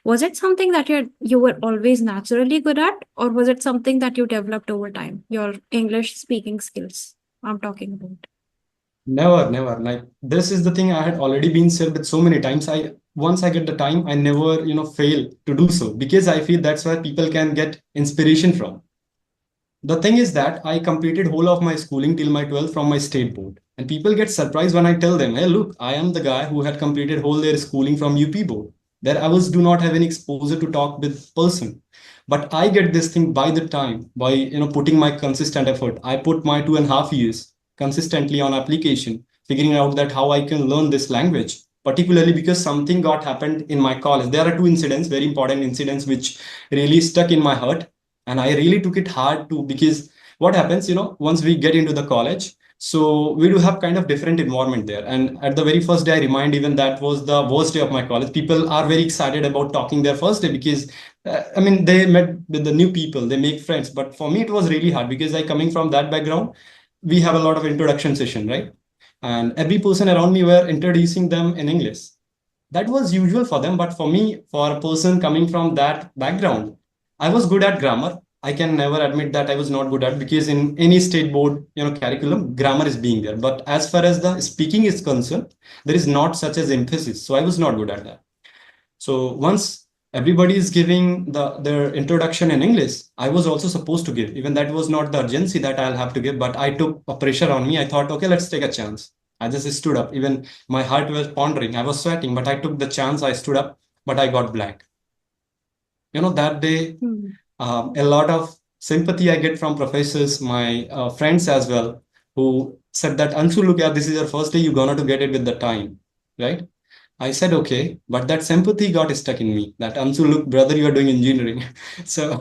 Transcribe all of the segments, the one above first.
Was it something that you were always naturally good at, or was it something that you developed over time? Your English speaking skills, I'm talking about. Never, never. Like this is the thing I had already been said with so many times. I once I get the time, I never, fail to do so because I feel that's where people can get inspiration from. The thing is that I completed whole of my schooling till my 12th from my state board. And people get surprised when I tell them, hey, look, I am the guy who had completed whole their schooling from UP board. There I was do not have any exposure to talk with person. But I get this thing by the time, by putting my consistent effort. I put my 2.5 years consistently on application, figuring out that how I can learn this language. Particularly because something got happened in my college. There are two incidents, very important incidents, which really stuck in my heart and I really took it hard too because what happens once we get into the college, so we do have kind of different environment there. And at the very first day I remind, even that was the worst day of my college. People are very excited about talking their first day because I mean they met with the new people, they make friends, but for me it was really hard because I coming from that background. We have a lot of introduction session, right? And every person around me were introducing them in English. That was usual for them, but for me, for a person coming from that background, I was good at grammar. I can never admit that I was not good at, because in any state board curriculum grammar is being there, but as far as the speaking is concerned, there is not such as emphasis, so I was not good at that. So once everybody is giving their introduction in English, I was also supposed to give. Even that was not the urgency that I'll have to give, but I took a pressure on me. I thought, okay, let's take a chance. I just stood up. Even my heart was pondering. I was sweating, but I took the chance. I stood up, but I got blank. That day, Hmm. a lot of sympathy I get from professors, my friends as well, who said that, Anshu, look, yeah, this is your first day. You're gonna to get it with the time, right? I said, okay, but that sympathy got stuck in me. That Ansu, look, brother, you are doing engineering. So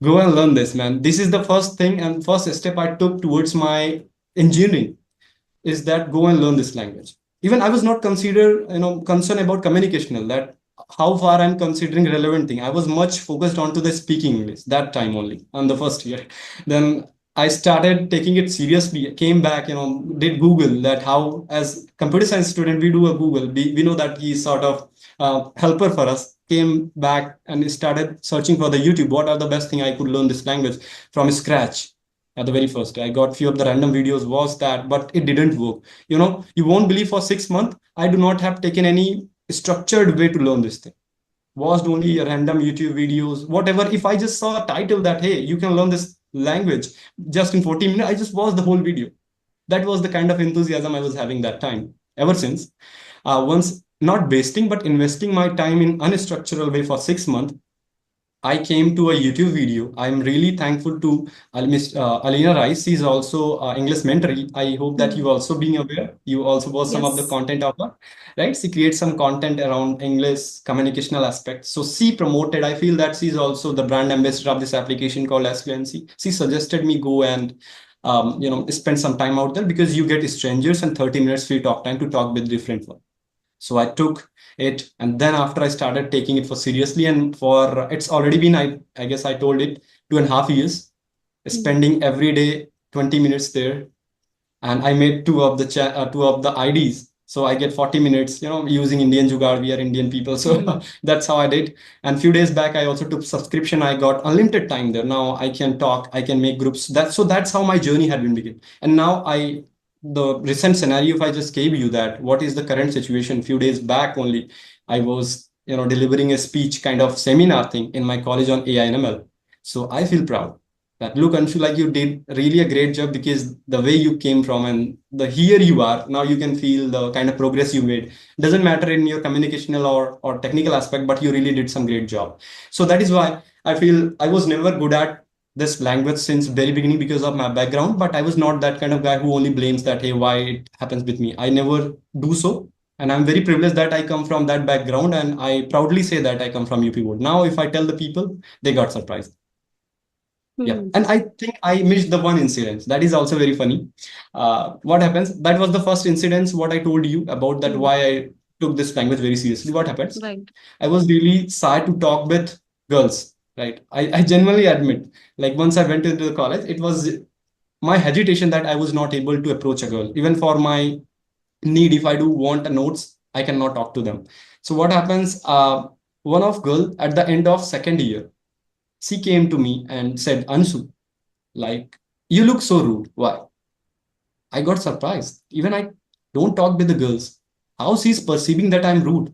go and learn this, man. This is the first thing and first step I took towards my engineering, is that go and learn this language. Even I was not concerned about communicational, that how far I'm considering relevant thing. I was much focused onto the speaking English that time only on the first year. Then I started taking it seriously, came back, did Google that how, as computer science student, we do a Google. We know that he's sort of helper for us. Came back and started searching for the YouTube. What are the best thing I could learn this language from scratch? At the very first, I got few of the random videos was that, but it didn't work. You won't believe, for 6 months I do not have taken any structured way to learn this thing. Watched only random YouTube videos, whatever. If I just saw a title that, hey, you can learn this language just in 40 minutes, I just watched the whole video. That was the kind of enthusiasm I was having that time. Ever since, once not wasting but investing my time in unstructured way for 6 months, I came to a YouTube video. I'm really thankful to Miss Alina Rice. She's also English mentor. I hope that you Hmm. also being aware. You also watch some of the Yes. content of her, right? She creates some content around English communicational aspects. So she promoted. I feel that she's also the brand ambassador of this application called as Fluency. She suggested me go and spend some time out there, because you get strangers and 30 minutes free talk time to talk with different ones. So I took it, and then after I started taking it for seriously, and for it's already been, I guess I told it, 2.5 years, Hmm. spending every day 20 minutes there. And I made two of the IDs. So I get 40 minutes, using Indian Jugaad. We are Indian people. So Hmm. that's how I did. And few days back, I also took subscription. I got unlimited time there. Now I can talk, I can make groups. That's how my journey had been begin. And now the recent scenario, if I just gave you that, what is the current situation? Few days back only, I was, delivering a speech kind of seminar thing in my college on AI and ML. So I feel proud that, look, Anshu, like you did really a great job, because the way you came from and the here you are now, you can feel the kind of progress you made. Doesn't matter in your communicational or technical aspect, but you really did some great job. So that is why I feel I was never good at this language since very beginning because of my background, but I was not that kind of guy who only blames that, hey, why it happens with me. I never do so. And I'm very privileged that I come from that background, and I proudly say that I come from UP board. Now if I tell the people, they got surprised. Yeah, Hmm. and I think I missed the one incident. That is also very funny. What happens? That was the first incident. What I told you about that, Hmm. why I took this language very seriously. What happens? Right. I was really shy to talk with girls. Right. I genuinely admit. Like once I went into the college, it was my hesitation that I was not able to approach a girl. Even for my need, if I do want a notes, I cannot talk to them. So what happens? one of girl at the end of second year, she came to me and said, Anshu, like, you look so rude. Why? I got surprised. Even I don't talk with the girls. How she's perceiving that I'm rude?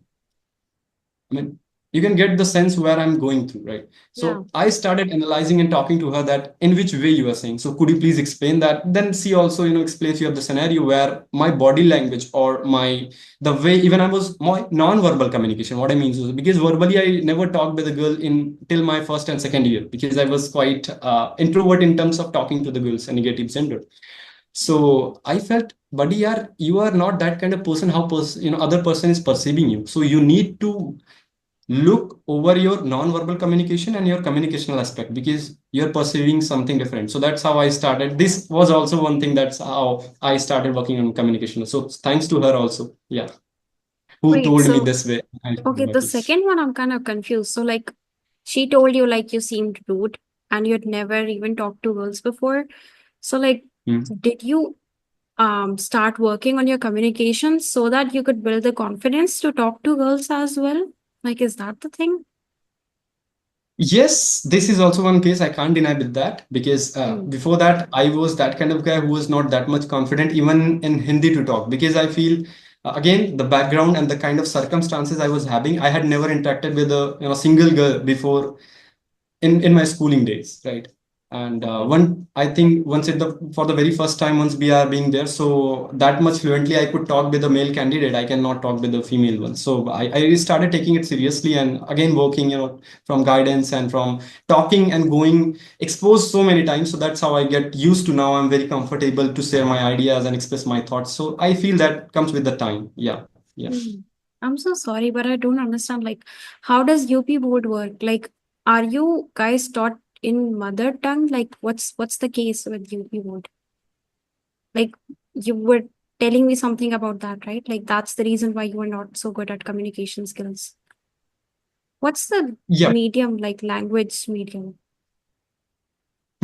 I mean, you can get the sense where I'm going through, right? Yeah. So I started analyzing and talking to her that in which way you are saying. So could you please explain that? Then she also, explains you have the scenario where my body language or the way even I was my non-verbal communication. What I mean is because verbally I never talked with a girl in till my first and second year because I was quite introvert in terms of talking to the girls and negative gender. So I felt, buddy, you are not that kind of person. How other person is perceiving you. So you need to look over your non-verbal communication and your communicational aspect because you're perceiving something different. So that's how I started. This was also one thing that's how I started working on communication. So thanks to her also. Yeah. Who Wait, told me so this way? I should okay, do the this. second one I'm kind of confused. So like she told you like you seemed rude and you had never even talked to girls before. So like Hmm. did you start working on your communication so that you could build the confidence to talk to girls as well? Like is that the thing? Yes, this is also one case I can't deny with that because Hmm. before that I was that kind of guy who was not that much confident even in Hindi to talk because I feel again the background and the kind of circumstances I was having. I had never interacted with a single girl before in my schooling days, right? And Okay. one I think once at the for the very first time once we are being there, so that much fluently I could talk with a male candidate. I cannot talk with the female one. So I started taking it seriously and again working, from guidance and from talking and going exposed so many times. So that's how I get used to now. I'm very comfortable to share my ideas and express my thoughts. So I feel that comes with the time. Yeah. Yeah. Hmm. I'm so sorry, but I don't understand. Like, how does UP board work? Like, are you guys taught in mother tongue? Like, what's the case with UP board? Like, you were telling me something about that, right? Like, that's the reason why you are not so good at communication skills. What's the Yeah. medium, like language medium?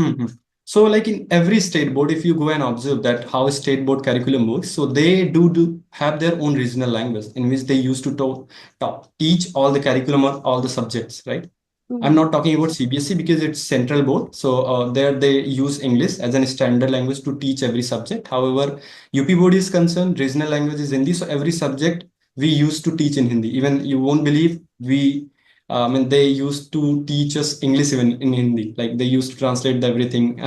Mhm. So, like in every state board, if you go and observe that how state board curriculum works, so they do have their own regional language in which they used to teach all the curriculum or all the subjects, right? I'm Hmm. not talking about CBSE because it's central board. So there they use English as a standard language to teach every subject. However, UP board is concerned, regional language is Hindi. So every subject we used to teach in Hindi. Even you won't believe and they used to teach us English even in Hindi. Like they used to translate everything.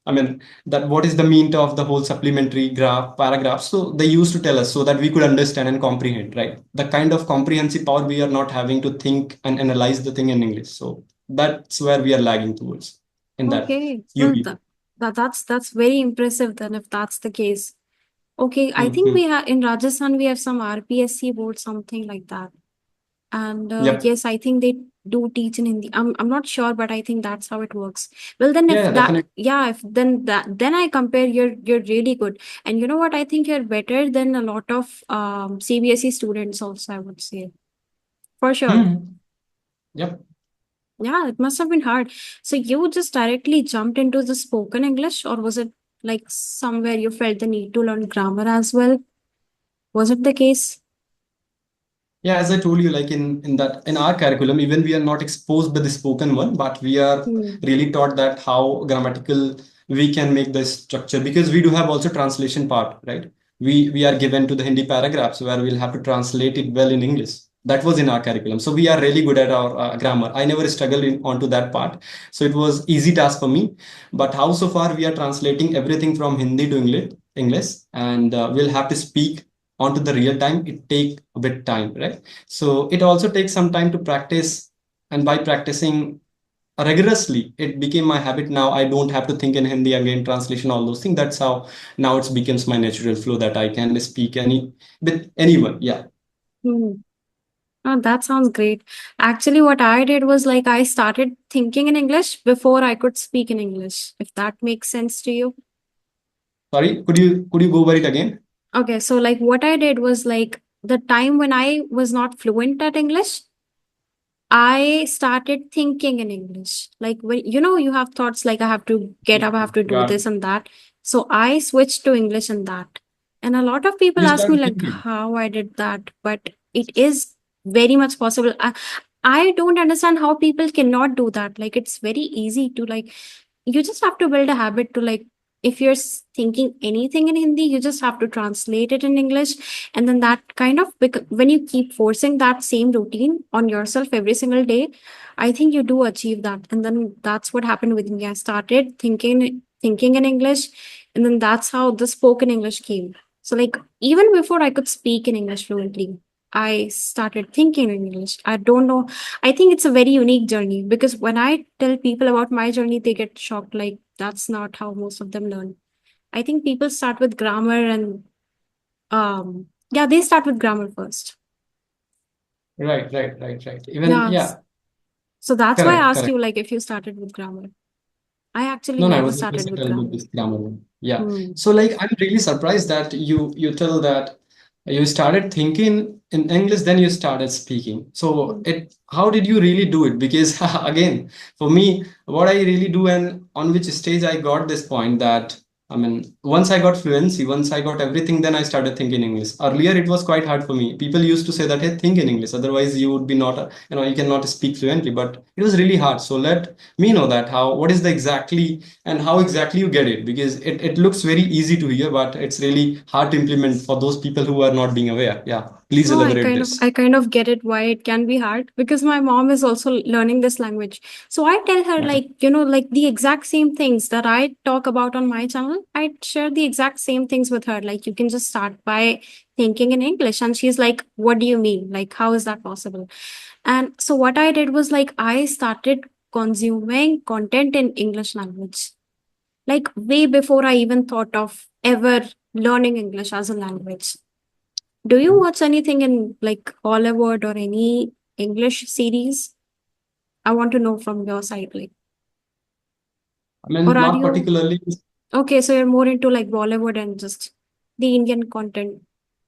I mean, that what is the meaning of the whole supplementary graph, paragraph. So they used to tell us so that we could understand and comprehend, right? The kind of comprehensive power we are not having to think and analyze the thing in English. So that's where we are lagging towards in that Okay. Well, UP. that's very impressive then if that's the case. Okay, I think Mhm. we have in Rajasthan we have some RPSC board, something like that. And Yep. yes, I think they do teach in Hindi. I'm not sure, but I think that's how it works. Well, then Yeah, if yeah, that definitely. yeah, if then I compare you're really good. And you know what? I think you're better than a lot of CBSE students also, I would say. For sure. Mhm. Yep. Yeah, it must have been hard. So you just directly jumped into the spoken English, or was it like somewhere you felt the need to learn grammar as well? Was it the case? Yeah, as I told you, like in that in our curriculum, even we are not exposed by the spoken one, but we are Hmm. really taught that how grammatical we can make the structure because we do have also translation part, right? We are given to the Hindi paragraphs where we'll have to translate it well in English. That was in our curriculum, so we are really good at our grammar. I never struggled onto that part, so it was easy task for me. But how so far we are translating everything from Hindi to English, and we'll have to speak onto the real time. It take a bit time, right? So it also takes some time to practice, and by practicing rigorously it became my habit. Now I don't have to think in Hindi again, translation, all those things. That's how now it becomes my natural flow that I can speak with anyone. Yeah. Hmm. Oh, that sounds great. Actually, what I did was like I started thinking in English before I could speak in English, if that makes sense to you. Sorry, could you go over it again? Okay, so like what I did was like the time when I was not fluent at English, I started thinking in English. Like when you have thoughts like I have to get up, I have to do Got it. this and that. So I switched to English and that. And a lot of people You ask me started like thinking. how I did that, but it is very much possible. I don't understand how people cannot do that. Like, it's very easy to like, you just have to build a habit to like, if you're thinking anything in Hindi, you just have to translate it in English. And then that kind of, when you keep forcing that same routine on yourself every single day, I think you do achieve that. And then that's what happened with me. I started thinking in English, and then that's how the spoken English came. So like, even before I could speak in English fluently, I started thinking in English. I don't know. I think it's a very unique journey because when I tell people about my journey, they get shocked. Like, that's not how most of them learn. I think people start with grammar and, yeah, they start with grammar first. Right, right, right, right. Even, Yeah. yeah, So that's why I correct, asked correct. you, like, if you started with grammar. I actually No, no, I never was just started with settled with grammar. this grammar one. Yeah. Hmm. So like I'm really surprised that you tell that you started thinking in English, then you started speaking. So Hmm. it how did you really do it? Because again, for me, what I really do and on which stage I got this point that I mean, once I got fluency, once I got everything, then I started thinking English. Earlier, it was quite hard for me. People used to say that, hey, think in English, otherwise you would be not, you cannot speak fluently. But it was really hard. So let me know that what is the exactly and how exactly you get it, because it looks very easy to hear, but it's really hard to implement for those people who are not being aware. Yeah, please No, elaborate this. I kind of get it why it can be hard because my mom is also learning this language. So I tell her Okay. like, like the exact same things that I talk about on my channel. I share the exact same things with her. Like, you can just start by thinking in English. And she's like, what do you mean? Like, how is that possible? And so what I did was like, I started consuming content in English language, like way before I even thought of ever learning English as a language. Do you watch anything in like Hollywood or any English series? I want to know from your side, like, I or mean, are not you particularly. okay? So you're more into like Bollywood and just the Indian content.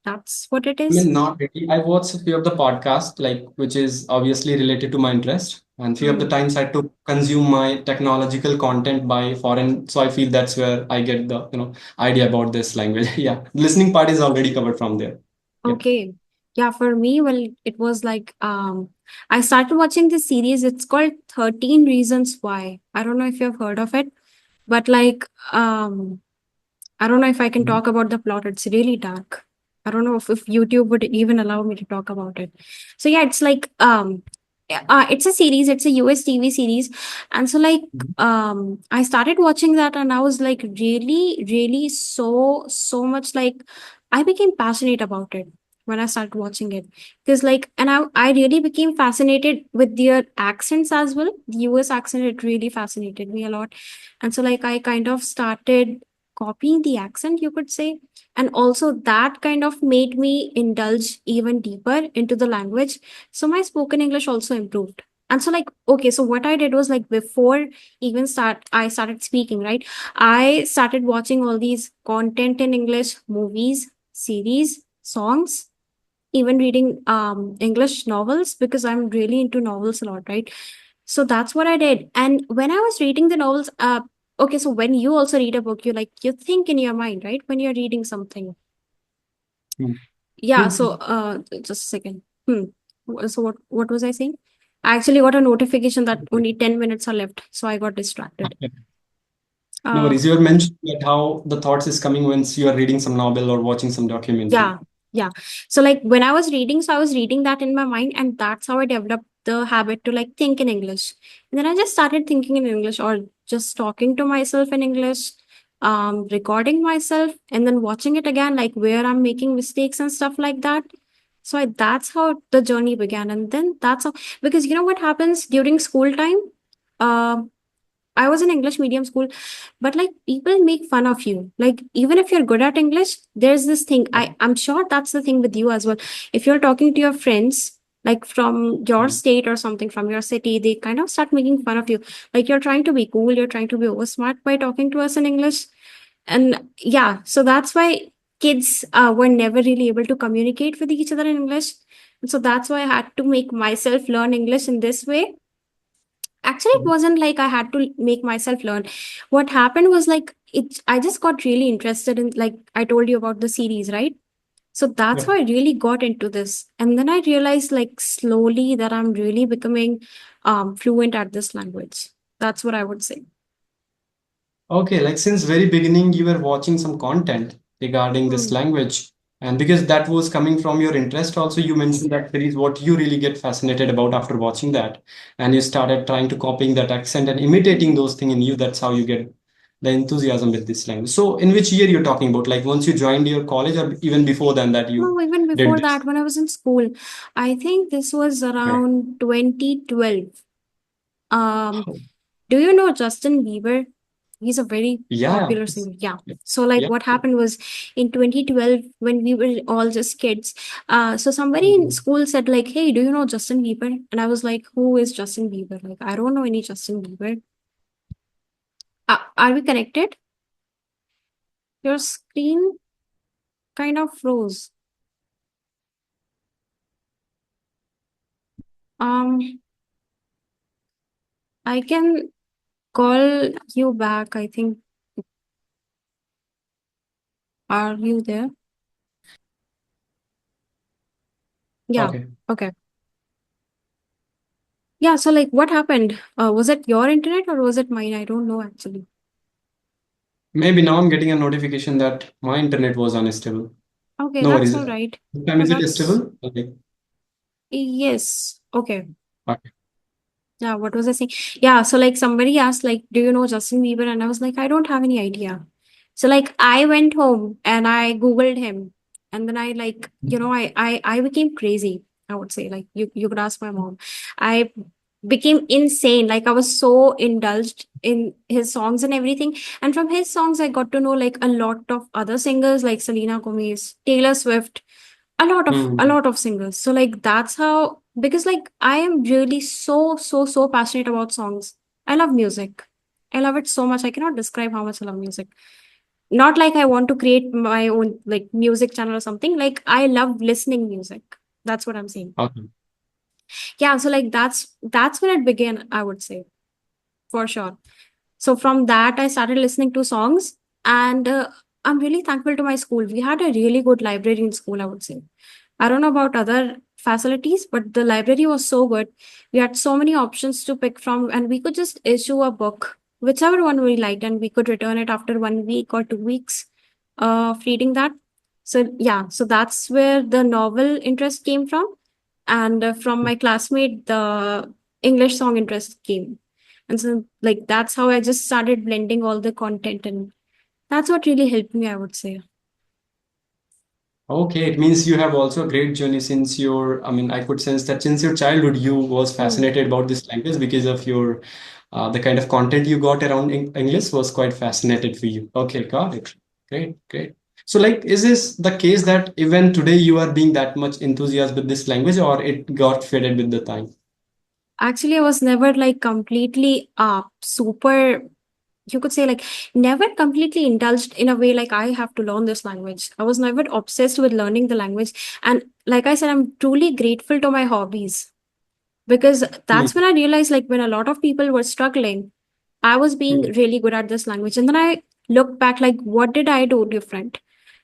That's what it I is. mean, not really. I watch a few of the podcasts, like which is obviously related to my interest, and few of the Hmm. times I took consume my technological content by foreign. So I feel that's where I get the idea about this language. Yeah, listening part is already covered from there. Yeah. Okay. Yeah, for me, well, it was like I started watching this series. It's called 13 Reasons Why. I don't know if you've heard of it, but like I don't know if I can Mhm. talk about the plot. It's really dark. I don't know if YouTube would even allow me to talk about it. So yeah, it's like it's a series, it's a US TV series. And so like Mhm. I started watching that and I was like really, really so much like I became passionate about it when I started watching it. Because like and I really became fascinated with their accents as well. The US accent, it really fascinated me a lot. And so like I kind of started copying the accent, you could say. And also that kind of made me indulge even deeper into the language. So my spoken English also improved. And so like, okay, so what I did was like before even I started speaking, right? I started watching all these content in English, movies, series, songs, even reading English novels because I'm really into novels a lot, right? So that's what I did. And when I was reading the novels, okay, so when you also read a book, you think in your mind, right? When you're reading something. Mhm. Yeah, Mhm. so just a second. So what was I saying? I actually got a notification that Okay. only 10 minutes are left, so I got distracted. No Uh worries. You were mentioning that how the thoughts is coming once you are reading some novel or watching some documentary. Yeah, yeah. So like when I was reading, so I was reading that in my mind, and that's how I developed the habit to like think in English. And then I just started thinking in English or just talking to myself in English, recording myself, and then watching it again, like where I'm making mistakes and stuff like that. So that's how the journey began. And then that's how, because you know what happens during school time? Um, I was in English medium school, but like people make fun of you. Like even if you're good at English, there's this thing. Yeah. I'm sure that's the thing with you as well. If you're talking to your friends, like from your Mhm. state or something from your city, they kind of start making fun of you. Like you're trying to be cool, you're trying to be over smart by talking to us in English. And yeah, so that's why kids were never really able to communicate with each other in English. And so that's why I had to make myself learn English in this way. Actually, it Mhm. wasn't like I had to make myself learn. What happened was like I just got really interested in, like I told you about the series, right? So that's how I really got into this. And then I realized like slowly that I'm really becoming fluent at this language. That's what I would say. Okay, like since very beginning, you were watching some content regarding this Hmm. language, and because that was coming from your interest, also you mentioned that there is what you really get fascinated about after watching that, and you started trying to copying that accent and imitating those things in you. That's how you get the enthusiasm with this language. So, in which year you're talking about? Like once you joined your college, or even before then that you No, even did before this? that, when I was in school, I think this was Okay. around 2012. Um, Oh, do you know Justin Bieber? He's a very yeah. popular singer. Yeah. So like Yeah. what happened was in 2012 when we were all just kids, so somebody in Mhm. school said like, "Hey, do you know Justin Bieber?" And I was like, "Who is Justin Bieber?" Like, I don't know any Justin Bieber. Are we connected? Your screen kind of froze. Um, I can call you back. I think. Are you there? Yeah. Okay. Okay. Yeah. So like, what happened? Was it your internet or was it mine? I don't know actually. Maybe now I'm getting a notification that my internet was unstable. Okay, No that's worries. all right. This time is it That's stable? Okay. yes. Okay. Okay. Yeah, what was I saying? Yeah, so like somebody asked, like, do you know Justin Bieber? And I was like, I don't have any idea. So like I went home and I Googled him. And then I like, I became crazy, I would say. Like you could ask my mom. I became insane. Like I was so indulged in his songs and everything. And from his songs I got to know like a lot of other singers like Selena Gomez, Taylor Swift, a Hmm. lot of singers. So like that's how, because like I am really so passionate about songs. I love music. I love it so much. I cannot describe how much I love music. Not like I want to create my own like music channel or something. Like I love listening music. That's what I'm saying. Okay. Yeah, so like that's when it began, I would say, for sure. So from that I started listening to songs, and I'm really thankful to my school. We had a really good library in school, I would say. I don't know about other facilities, but the library was so good. We had so many options to pick from, and we could just issue a book, whichever one we liked, and we could return it after 1 week or 2 weeks of reading that. So, yeah, so that's where the novel interest came from. And from my classmate, the English song interest came. And so, like, that's how I just started blending all the content, and that's what really helped me, I would say. Okay, it means you have also a great journey since your, I mean, I could sense that since your childhood you was Hmm. fascinated about this language because of your, the kind of content you got around English was quite fascinated for you. Okay, got it. Great, great. So like, is this the case that even today you are being that much enthusiastic with this language or it got faded with the time? Actually, I was never like completely super, you could say, like, never completely indulged in a way like I have to learn this language. I was never obsessed with learning the language. And like I said, I'm truly grateful to my hobbies, because that's when Hmm. I realized, like, when a lot of people were struggling, I was being Hmm. really good at this language. And then I looked back, like, what did I do different?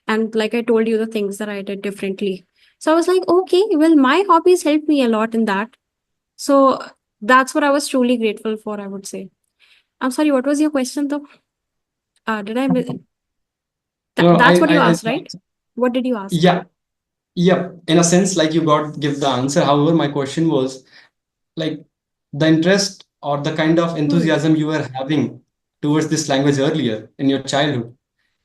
And like I told you, the things that I did differently. So I was like, okay, well, my hobbies helped me a lot in that. So that's what I was truly grateful for, I would say. I'm sorry, what was your question though? Did I miss? No, That's what you I asked, right? What did you ask? yeah, yeah. In a sense, like you got give the answer. However, my question was like the interest or the kind of Hmm. enthusiasm you were having towards this language earlier in your childhood,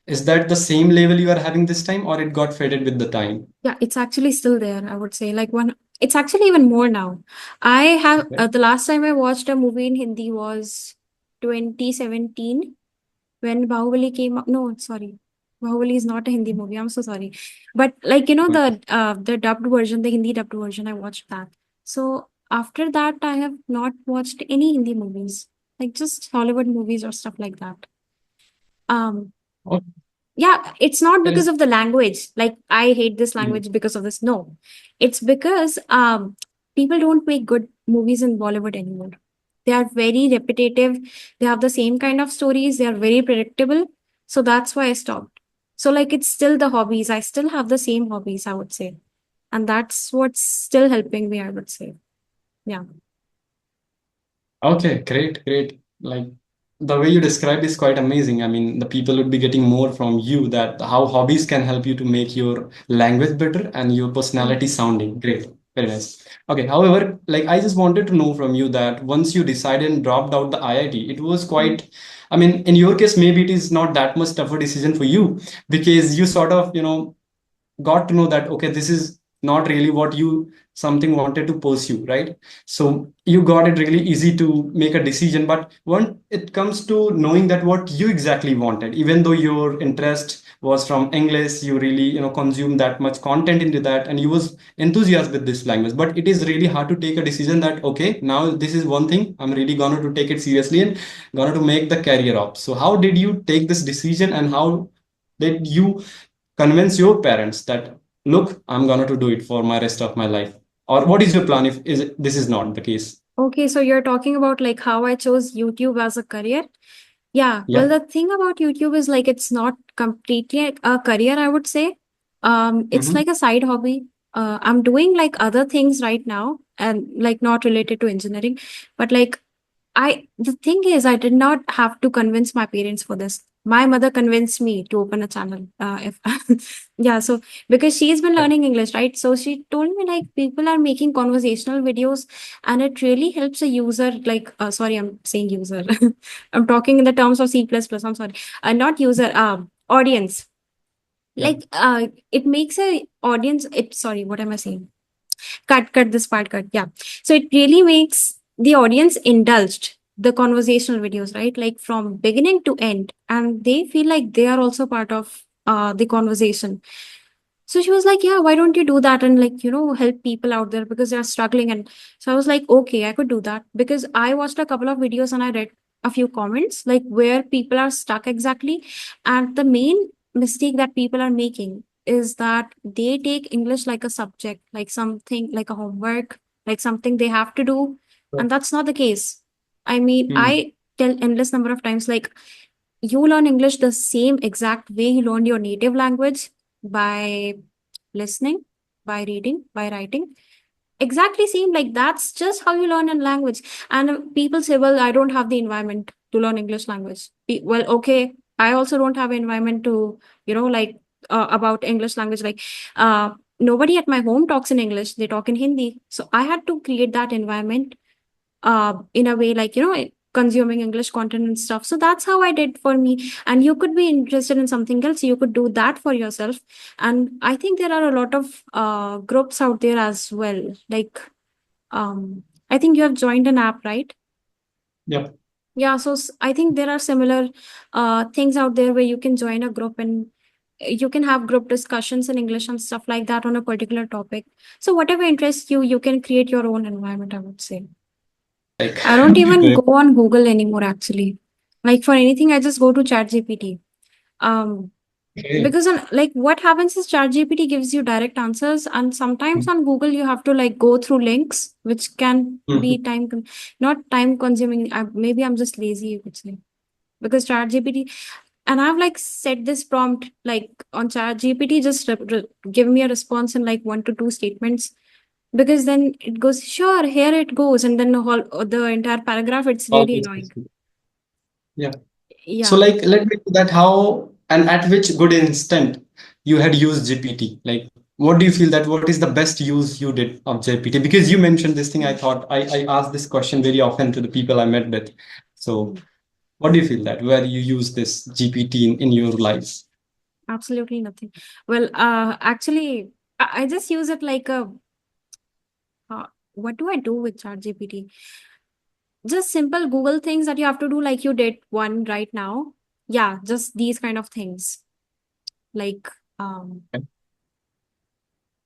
is that the same level you are having this time or it got faded with the time? Yeah, it's actually still there, I would say. Like one, it's actually even more now. I have Okay. the last time I watched a movie in Hindi was 2017 when Bahubali came up. No, sorry. Bahubali is not a Hindi movie. I'm so sorry. But like, the dubbed version, the Hindi dubbed version, I watched that. So after that, I have not watched any Hindi movies, like just Hollywood movies or stuff like that. Um, Oh, yeah, it's not there because is of the language. Like I hate this mm, language because of this. No, it's because people don't make good movies in Bollywood anymore. They are very repetitive. They have the same kind of stories. They are very predictable. So that's why I stopped. So like it's still the hobbies. I still have the same hobbies, I would say. And that's what's still helping me, I would say. Yeah. Okay, great, great. Like the way you described is quite amazing. I mean, the people would be getting more from you that how hobbies can help you to make your language better and your Mm, personality sounding great. Very nice. Okay, however, like I just wanted to know from you that once you decided and dropped out the IIT, it was mm. quite, I mean, in your case, maybe it is not that much tougher decision for you because you sort of, got to know that okay, this is not really what you something wanted to pursue, right? So you got it really easy to make a decision, but when it comes to knowing that what you exactly wanted, even though your interest was from English, you really consume that much content into that and you was enthusiastic with this language, but it is really hard to take a decision that okay, now this is one thing I'm really gonna to take it seriously and gonna to make the career up. So how did you take this decision and how did you convince your parents that look, I'm going to do it for my rest of my life? Or what is your plan if this is not the case? Okay, so you're talking about like how I chose YouTube as a career. Yeah, well, Yeah. the thing about YouTube is like it's not completely a career, I would say. It's Mm-hmm. like a side hobby. I'm doing like other things right now and like not related to engineering, but like the thing is, I did not have to convince my parents for this. My mother convinced me to open a channel. If yeah, so because she's been Yeah. learning English, right? So she told me like people are making conversational videos, and it really helps a user. Like, sorry, I'm saying user. I'm talking in the terms of C plus plus. I'm sorry, not user. Audience. Yeah. Like, it makes a audience. It sorry, what am I saying? Cut this part, cut. Yeah. So it really makes the audience indulged the conversational videos, right? Like from beginning to end. And they feel like they are also part of the conversation. So she was like, yeah, why don't you do that and like, help people out there because they're struggling. And so I was like, okay, I could do that because I watched a couple of videos and I read a few comments like where people are stuck exactly. And the main mistake that people are making is that they take English like a subject, like something like a homework, like something they have to do. So, And that's not the case. I mean, hmm. I tell endless number of times, like you learn English the same exact way you learned your native language by listening, by reading, by writing. Exactly same. Like that's just how you learn a language. And people say, well, I don't have the environment to learn English language. Well, okay. I also don't have environment to, like about English language. Like nobody at my home talks in English. They talk in Hindi. So I had to create that environment in a way like consuming English content and stuff. So that's how I did for me. And you could be interested in something else, you could do that for yourself. And I think there are a lot of groups out there as well, like I think you have joined an app, right? Yeah. Yeah, so I think there are similar things out there where you can join a group and you can have group discussions in English and stuff like that on a particular topic. So whatever interests you, you can create your own environment, I would say. Like, I don't even go on Google anymore, actually. Like for anything, I just go to ChatGPT. Um, okay. because like what happens is ChatGPT gives you direct answers, and sometimes on Google you have to like go through links, which can be Mhm. not time consuming. Maybe I'm just lazy, you could say, because ChatGPT, and I've like set this prompt like on ChatGPT, just give me a response in like 1 to 2 statements, because then it goes, sure, here it goes, and then the entire paragraph, it's All really these annoying. things. Yeah. So, Yeah. like, let me do that. How and at which good instant you had used GPT? Like, what do you feel that what is the best use you did of GPT? Because you mentioned this thing, I Mm, thought I asked this question very often to the people I met with. So, mm. what do you feel that where you use this GPT in your life? Absolutely nothing. Well, actually, I just use it like a, what do I do with ChatGPT? Just simple Google things that you have to do, like you did one right now. Yeah, just these kind of things. Like, um,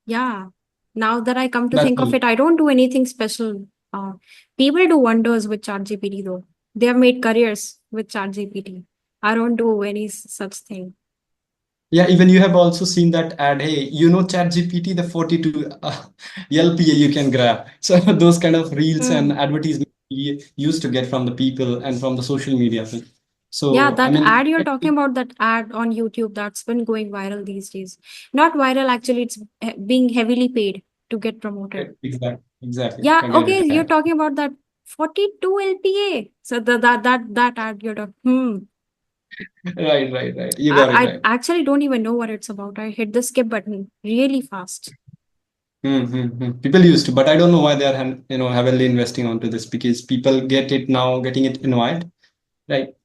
yeah. Now that I come to That's think of all. it, I don't do anything special. Uh, People do wonders with ChatGPT though. They have made careers with ChatGPT. I don't do any such thing. Yeah, even you have also seen that ad. Hey, ChatGPT, the 42 LPA you can grab. So those kind of reels and Mm. advertisements we used to get from the people and from the social media. Yeah, So I that mean, ad you're talking about, that ad on YouTube that's been going viral these days. Not viral, actually, it's being heavily paid to get promoted. exactly, Yeah, can get it okay, you're right. talking about that 42 LPA. So that ad you're talking. Right. You got it I right. actually don't even know what it's about. I hit the skip button really fast. People used to, but I don't know why they are, heavily investing onto this because people get it now, getting it invite, right?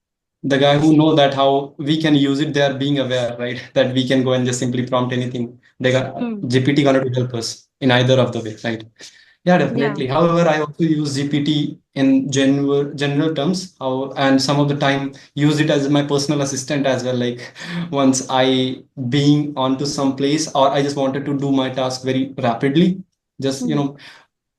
The guy who know that how we can use it, they are being aware, right? That we can go and just simply prompt anything. They got Hmm. GPT gonna to help us in either of the way, right? Yeah, Yeah. definitely. However, I also use GPT in general terms, how and some of the time use it as my personal assistant as well. Like once I being onto some place or I just wanted to do my task very rapidly, just Hmm.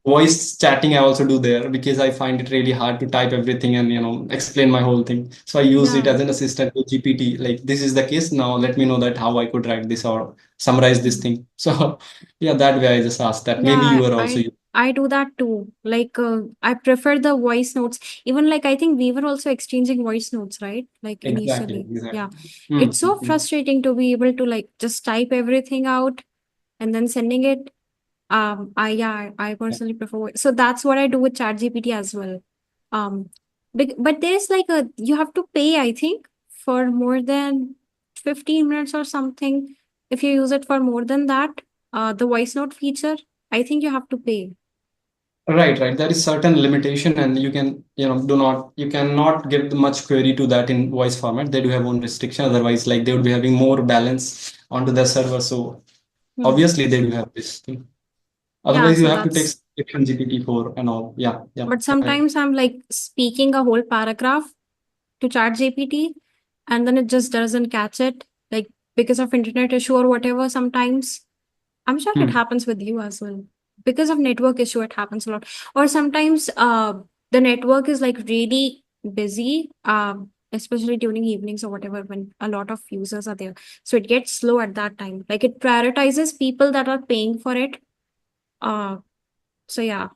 voice chatting I also do there because I find it really hard to type everything and explain my whole thing. So I use it Yeah. as an assistant to GPT. Like this is the case. Now let me know that how I could write this or summarize this Hmm. thing. So yeah, that way I just asked that. Maybe Yeah, you are also I do that too. Like I prefer the voice notes. Even like I think we were also exchanging voice notes, right? Like exactly, initially. Yeah. exactly. It's so Mm-hmm. frustrating to be able to like just type everything out and then sending it. I Yeah. personally prefer so that's what I do with ChatGPT as well. Um, but there's like a you have to pay, I think, for more than 15 minutes or something. If you use it for more than that, the voice note feature, I think you have to pay. Right. There is certain limitation, and you can, you cannot give much query to that in voice format. They do have own restriction. Otherwise, like they would be having more balance onto their server. So Hmm. obviously they do have this thing. Yeah, Otherwise, you so have to take that's subscription GPT-4 and all. Yeah, but right. sometimes I'm like speaking a whole paragraph to ChatGPT and then it just doesn't catch it, like because of internet issue or whatever sometimes. I'm sure it Hmm. happens with you as well. Because of network issue, it happens a lot. Or sometimes the network is like really busy, especially during evenings or whatever when a lot of users are there. So it gets slow at that time. Like it prioritizes people that are paying for it. Uh, so yeah,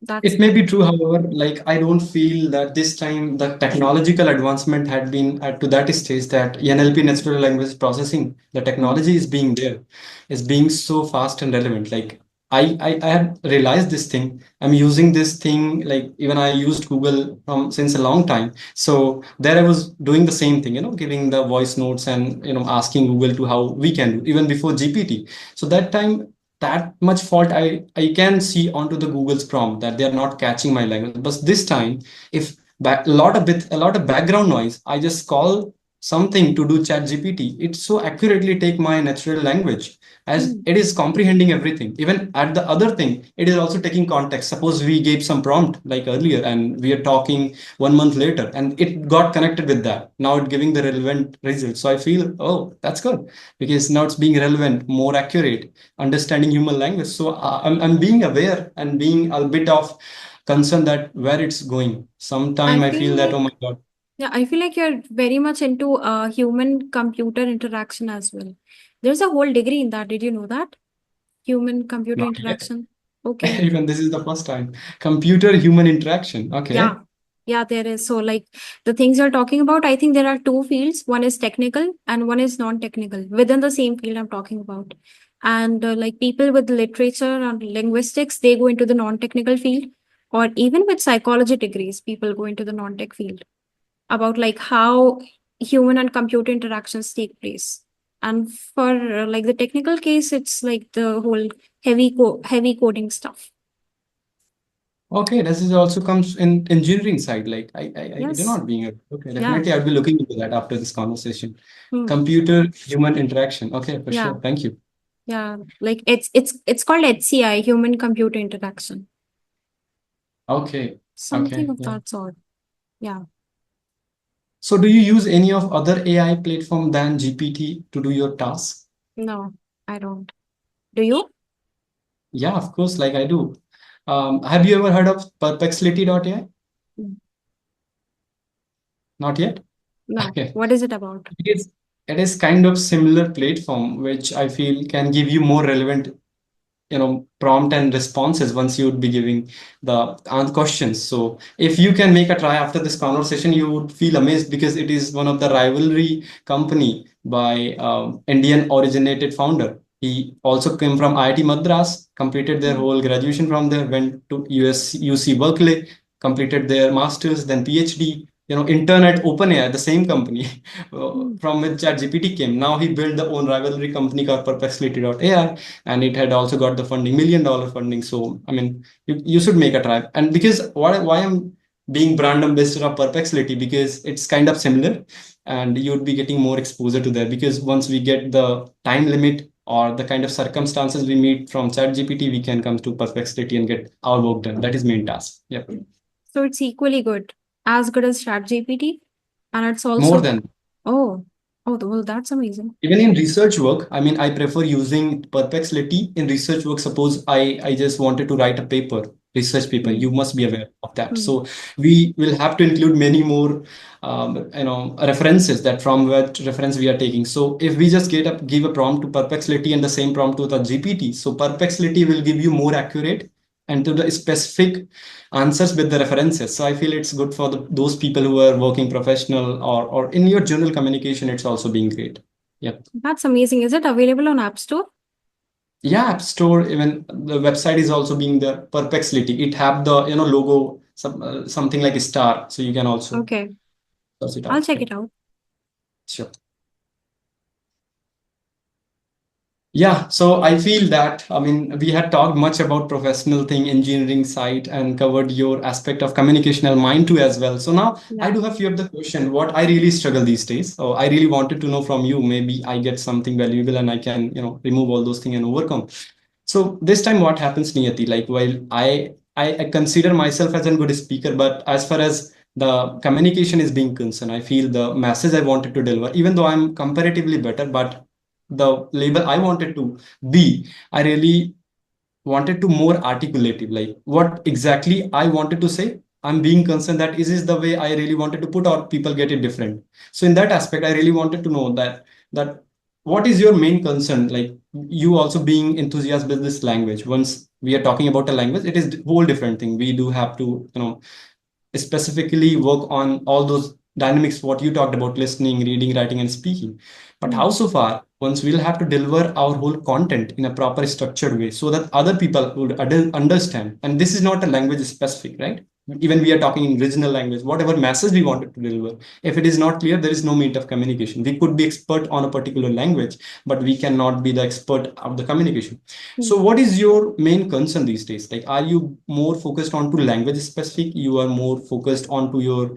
that's It may that. be true, however, like I don't feel that this time the technological advancement had been at to that stage that NLP, natural language processing, the Hmm. technology is being there, is being so fast and relevant. Like I had realized this thing. I'm using this thing like even I used Google from since a long time. So there I was doing the same thing, giving the voice notes and asking Google to how we can do even before GPT. So that time that much fault I can see onto the Google's prompt that they are not catching my language. But this time, if a lot of background noise, I just call something to do chat GPT, it so accurately take my natural language as Hmm. it is comprehending everything. Even at the other thing, it is also taking context. Suppose we gave some prompt like earlier and we are talking 1 month later and it got connected with that. Now it's giving the relevant results. So I feel, oh, that's good because now it's being relevant, more accurate understanding human language. So I'm being aware and being a bit of concerned that where it's going. I Sometime I feel feel that, oh like my God, Yeah, I feel like you're very much into human computer interaction as well. There's a whole degree in that. Did you know that? Human computer not yet. interaction. Okay. Even this is the first time. Computer human interaction. Okay. Yeah. Yeah, there is. So, like the things you're talking about, I think there are two fields. One is technical and one is non-technical within the same field I'm talking about. And like people with literature and linguistics, they go into the non-technical field, or even with psychology degrees, people go into the non-tech field about like how human and computer interactions take place. And for like the technical case, it's like the whole heavy coding stuff. Okay, this is also comes in engineering side. Like I do Yes. not being a, okay, Yeah. definitely I'll be looking into that after this conversation. Hmm. Computer human interaction. Okay, for Yeah. sure. Thank you. Yeah. Like it's called HCI, human computer interaction. Okay. Something Okay. of Yeah. that sort. Yeah. So do you use any of other AI platform than GPT to do your tasks? No, I don't. Do you? Yeah, of course, like I do. Have you ever heard of perplexity.ai? Mm. Not yet? No. Okay. What is it about? It is kind of similar platform which I feel can give you more relevant prompt and responses once you would be giving the questions. So if you can make a try after this conversation, you would feel amazed because it is one of the rivalry company by Indian originated founder. He also came from IIT Madras, completed their Mm, whole graduation from there, went to UC Berkeley, completed their masters, then PhD. Intern at OpenAI, the same company mm. from which ChatGPT came. Now he built the own rivalry company called Perplexity.ai, and it had also got the funding, $1 million funding. So I mean, you should make a try. And because why I'm being brand ambassador of Perplexity, because it's kind of similar, and you'd be getting more exposure to that. Because once we get the time limit or the kind of circumstances we meet from ChatGPT, we can come to Perplexity and get our work done. That is main task. Yeah, So it's equally good, as good as ChatGPT, and it's more also than. oh, oh, well, that's amazing. Even in research work, I mean, I prefer using Perplexity in research work. Suppose I just wanted to write a paper, research paper. Mm, You must be aware of that. mm, So we will have to include many more, references that from what reference we are taking. So if we just give a prompt to Perplexity and the same prompt to the GPT, so Perplexity will give you more accurate and to the specific answers with the references. So I feel it's good for those people who are working professional or in your general communication. It's also being great. Yeah. that's amazing. Is it available on App Store? Yeah, App Store, even the website is also being there. Perplexity. It have the logo, something like a star, so you can also Okay, search it I'll out. check Yeah, it out. sure. Yeah, so I feel that, I mean, we had talked much about professional thing, engineering side, and covered your aspect of communication and mine too as well. So now I Yeah. do have few of the question, what I really struggle these days. So I really wanted to know from you, maybe I get something valuable and I can, remove all those things and overcome. So this time what happens, Niyati, like while I consider myself as a good speaker, but as far as the communication is being concerned, I feel the message I wanted to deliver, even though I'm comparatively better, but the label I wanted to be, I really wanted to more articulative, like what exactly I wanted to say. I'm being concerned that is this the way I really wanted to put, or people get it different. So in that aspect, I really wanted to know that what is your main concern, like you also being enthusiastic with this language. Once we are talking about a language, it is whole different thing. We do have to specifically work on all those dynamics what you talked about, listening, reading, writing, and speaking. But Mm, how so far once we'll have to deliver our whole content in a proper structured way so that other people would understand. And this is not a language specific, right? Even we are talking in regional language, whatever message we wanted to deliver, if it is not clear, there is no means of communication. We could be expert on a particular language, but we cannot be the expert of the communication. mm. So what is your main concern these days? Like, are you more focused on to language specific? You are more focused on to your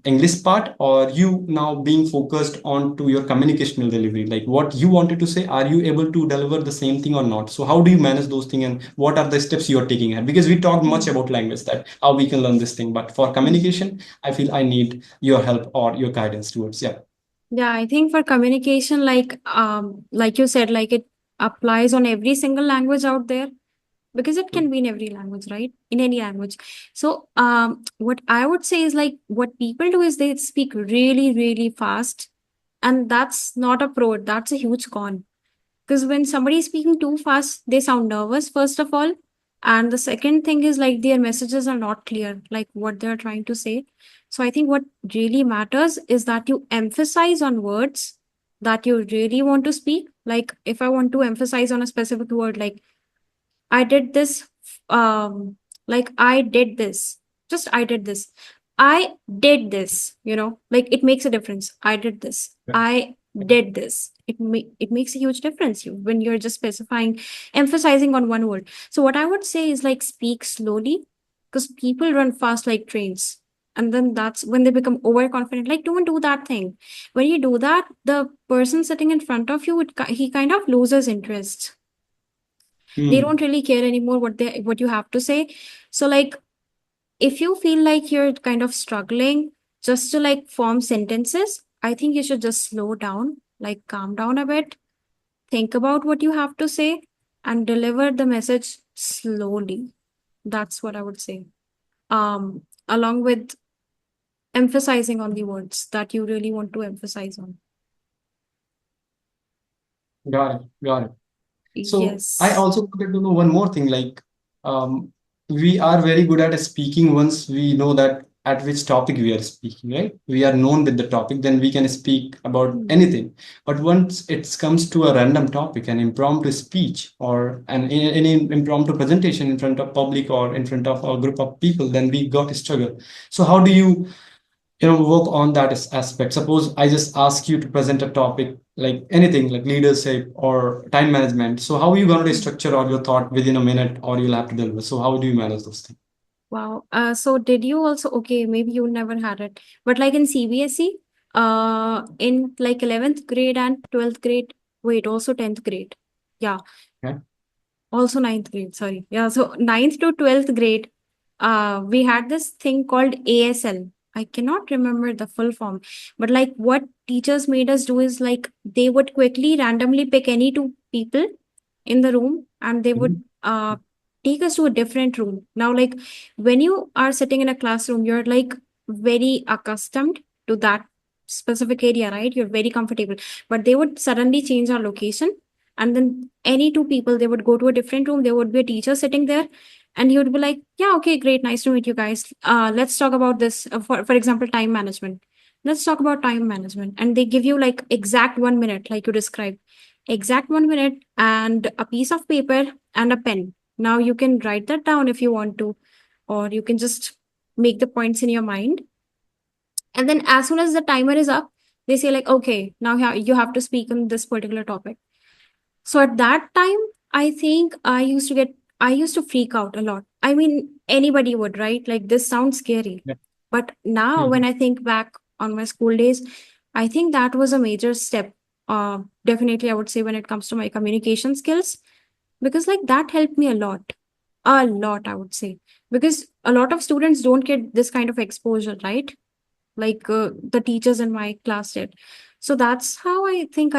English part, or you now being focused on to your communicational delivery? Like what you wanted to say, are you able to deliver the same thing or not? So how do you manage those things, and what are the steps you are taking ahead? Because we talked much Mm, about language, that how we can learn this thing, but for mm. communication, I feel I need your help or your guidance towards. Yeah. Yeah, I think for communication, like you said, like it applies on every single language out there because it can be in every language, right? In any language. So, what I would say is like what people do is they speak really, really fast, and that's not a pro. That's a huge con. Because when somebody is speaking too fast, they sound nervous, first of all. And the second thing is like their messages are not clear, like what they're trying to say. So I think what really matters is that you emphasize on words that you really want to speak. Like if I want to emphasize on a specific word, like I did this, like I did this, just I did this. I did this, like it makes a difference. I did this. I did this. It makes a huge difference when you're just specifying, emphasizing on one word. So what I would say is like speak slowly because people run fast like trains. And then that's when they become overconfident. Like, don't do that thing. When you do that, the person sitting in front of you, he kind of loses interest. They Hmm. don't really care anymore what you have to say. So like if you feel like you're kind of struggling just to like form sentences, I think you should just slow down, like calm down a bit, think about what you have to say, and deliver the message slowly. That's what I would say, along with emphasizing on the words that you really want to emphasize on. Got it. Got it. So I Yes. also wanted to know one more thing, like um, we are very good at speaking once we know that at which topic we are speaking, right? We are known with the topic, then we can speak about Hmm. anything. But once it comes to a random topic, an impromptu speech or any impromptu presentation in front of public or in front of a group of people, then we got to struggle. So how do you work on that aspect? Suppose I just ask you to present a topic like anything like leadership or time management, so how are you going to Hmm. structure all your thought within a minute, or you'll have to deliver? So how do you manage those things? Wow. So did you also, okay, maybe you never had it, but like in CBSE, in like 11th grade and 12th grade, wait, also 10th grade. Yeah, Yeah. also ninth grade, sorry. Yeah, so ninth to 12th grade, we had this thing called ASL. I cannot remember the full form, but like what teachers made us do is like they would quickly randomly pick any two people in the room and they would Mhm. take us to a different room. Now, like when you are sitting in a classroom, you're like very accustomed to that specific area, right? You're very comfortable. But they would suddenly change our location, and then any two people, they would go to a different room. There would be a teacher sitting there, and he would be like, "Yeah, okay, great, nice to meet you guys. Let's talk about this. For example, time management. Let's talk about time management." And they give you like exact 1 minute, like you described, exact 1 minute, and a piece of paper and a pen. Now you can write that down if you want to, or you can just make the points in your mind. And then as soon as the timer is up, they say like, okay, now you have to speak on this particular topic. So at that time, I think I used to freak out a lot. I mean, anybody would, right? Like, this sounds scary. Yeah. But now, when Mhm. I think back on my school days, I think that was a major step. Definitely, I would say when it comes to my communication skills, because like that helped me a lot, I would say, because a lot of students don't get this kind of exposure, right? Like the teachers in my class did. So that's how I think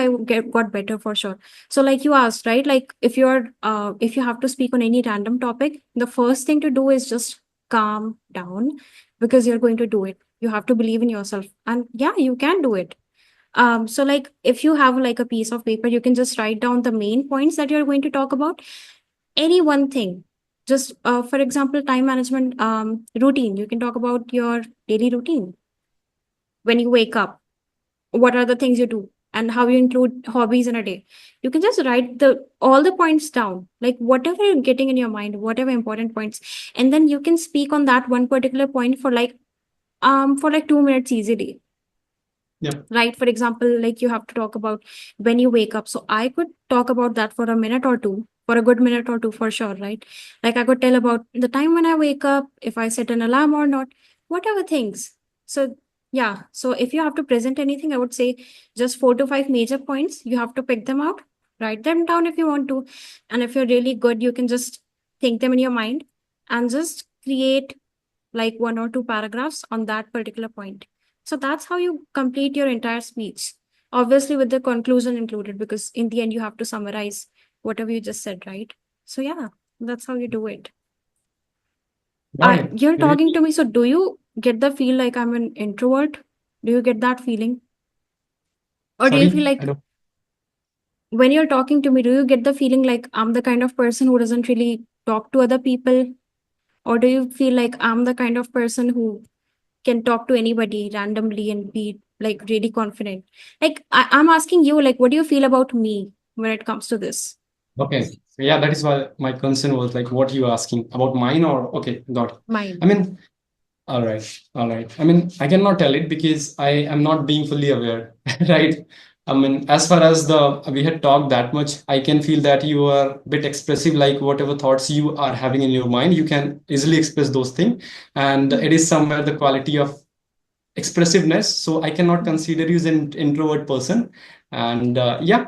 got better for sure. So like you asked, right? Like if you have to speak on any random topic, the first thing to do is just calm down, because you're going to do it. You have to believe in yourself, and yeah, you can do it. So like if you have like a piece of paper, you can just write down the main points that you're going to talk about. Any one thing. Just for example, time management routine. You can talk about your daily routine. When you wake up, what are the things you do, and how you include hobbies in a day. You can just write the all the points down, like whatever you're getting in your mind, whatever important points, and then you can speak on that one particular point for like 2 minutes easily. Yep. Right, for example, like you have to talk about when you wake up, so I could talk about that for a minute or two, for a good minute or two for sure, right? Like I could tell about the time when I wake up, if I set an alarm or not, whatever things. So yeah, so if you have to present anything, I would say just 4 to 5 major points. You have to pick them out, write them down if you want to, and if you're really good, you can just think them in your mind and just create like 1 or 2 paragraphs on that particular point. So that's how you complete your entire speech. Obviously, with the conclusion included, because in the end, you have to summarize whatever you just said, right? So, yeah, that's how you do it. Got it. You're talking Really? to me. So, do you get the feel like I'm an introvert? Do you get that feeling? Or do you feel Sorry, I like don't. when you're talking to me, do you get the feeling like I'm the kind of person who doesn't really talk to other people? Or do you feel like I'm the kind of person who can talk to anybody randomly and be like really confident? Like I'm asking you, like, what do you feel about me when it comes to this? Okay. Yeah, that is why my concern was like, what you asking about mine, or okay, got it. I Mine. mean, all right, all right. I mean, I cannot tell it because I am not being fully aware, right? I mean, as far as the we had talked that much, I can feel that you are a bit expressive, like whatever thoughts you are having in your mind, you can easily express those things. And Hmm. it is somewhere the quality of expressiveness. So I cannot Hmm. consider you as an introvert person. And yeah,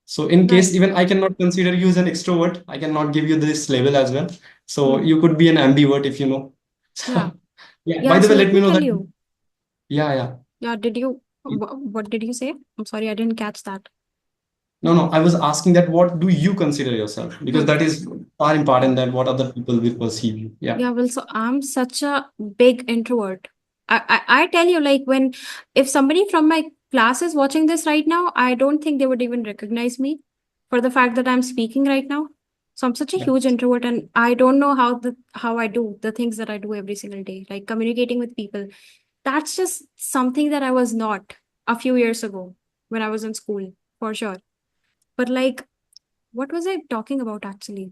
so in case Nice. even I cannot consider you as an extrovert, I cannot give you this label as well. So Hmm. you could be an ambivert if you know. Yeah. So yeah, by Yeah. the So way, let let me me know tell that. you. Yeah, yeah. Yeah. What did you say? I'm sorry, I didn't catch that. No, no, I was asking that what do you consider yourself? Because Hmm. that is far important than what other people will perceive you. Yeah. Yeah. Well, so I'm such a big introvert. I tell you, like, if somebody from my class is watching this right now, I don't think they would even recognize me. for the fact that I'm speaking right now. So I'm such a Yeah. huge introvert, and I don't know how I do the things that I do every single day, like communicating with people. That's just something that I was not a few years ago when I was in school, for sure. But like, what was I talking about actually?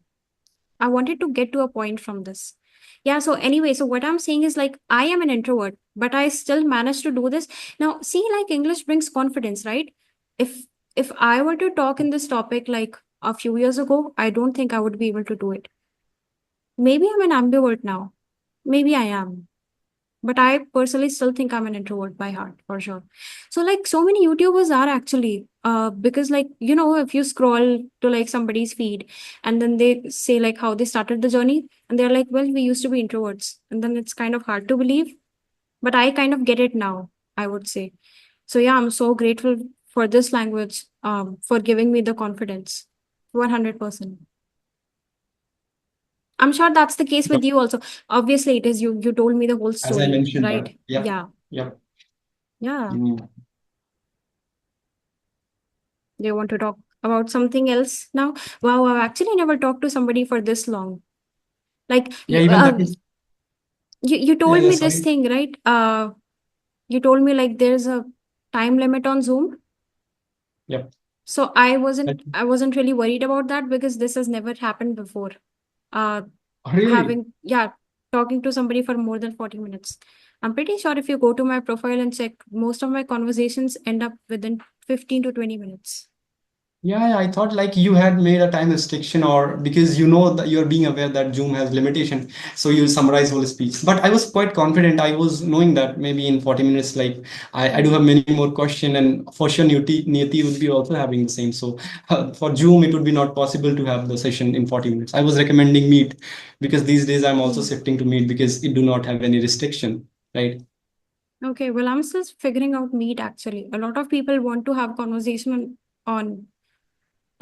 I wanted to get to a point from this. Yeah, so anyway, so what I'm saying is like I am an introvert, but I still managed to do this. Now, see, like English brings confidence, right? If if I were to talk in this topic like a few years ago, I don't think I would be able to do it. Maybe I'm an ambivert now. Maybe I am. But I personally still think I'm an introvert by heart, for sure. So like so many YouTubers are actually because like if you scroll to like somebody's feed and then they say like how they started the journey and they're like, well, we used to be introverts, and then it's kind of hard to believe, but I kind of get it now, I would say. So yeah, I'm so grateful for this language, for giving me the confidence. 100%. I'm sure that's the case with you also. Obviously it is. You told me the whole As I story, mentioned that. right? Yep. Yeah. Yep. Yeah. You, Do you want to talk about something else now? Wow, I've actually never talked to somebody for this long. Like yeah, even that is, you yeah, told yeah, me this sorry. thing, right? You told me like there's a time limit on Zoom. Yep. So I wasn't really worried about that because this has never happened before. Uh Oh, really? having yeah, talking to somebody for more than 40 minutes. I'm pretty sure if you go to my profile and check, most of my conversations end up within 15 to 20 minutes. Yeah, yeah, I thought like you had made a time restriction, or because you know that you're being aware that Zoom has limitation, so you summarize whole speech. But I was quite confident. I was knowing that maybe in 40 minutes, like I do have Hmm. many more question, and for sure Niyati would be also having the same. So for Zoom, it would be not possible to have the session in 40 minutes. I was recommending Meet because these days I'm also Hmm. shifting to Meet because it do not have any restriction, right? Okay, well, I'm still figuring out Meet actually. A lot of people want to have conversation on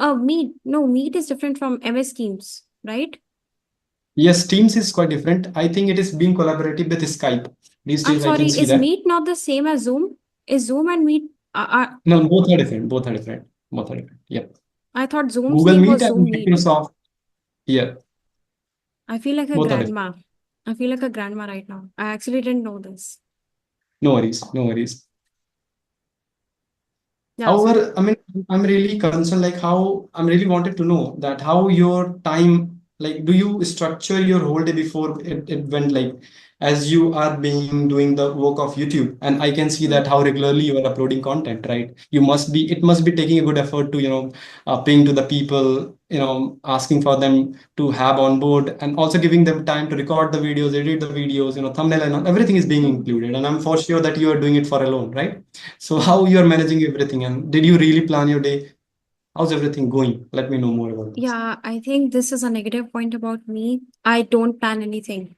Meet. No, Meet is different from MS Teams, right? Yes, Teams is quite different. I think it is being collaborative with Skype. These I'm days I can sorry, see is that. Meet not the same as Zoom? Is Zoom and Meet? No, both are different. Both are different. Both are different. Yeah. I thought Zoom's Google name Meet was and Zoom Meet. Microsoft. Yeah, I feel like a both are different. grandma. I feel like a grandma right now. I actually didn't know this. No worries. No worries. Yeah, so However, I mean, I'm really concerned, like how I'm really wanted to know that how your time, like, do you structure your whole day before it went like, as you are being doing the work of YouTube, and I can see hmm. that how regularly you are uploading content, right? It must be taking a good effort to, paying to the people, asking for them to have on board, and also giving them time to record the videos, edit the videos, thumbnail and all, everything is being Hmm. included. And I'm for sure that you are doing it for alone, right? So Hmm. how you are managing everything, and did you really plan your day? How's everything going? Let me know more about this. Yeah, I think this is a negative point about me. I don't plan anything.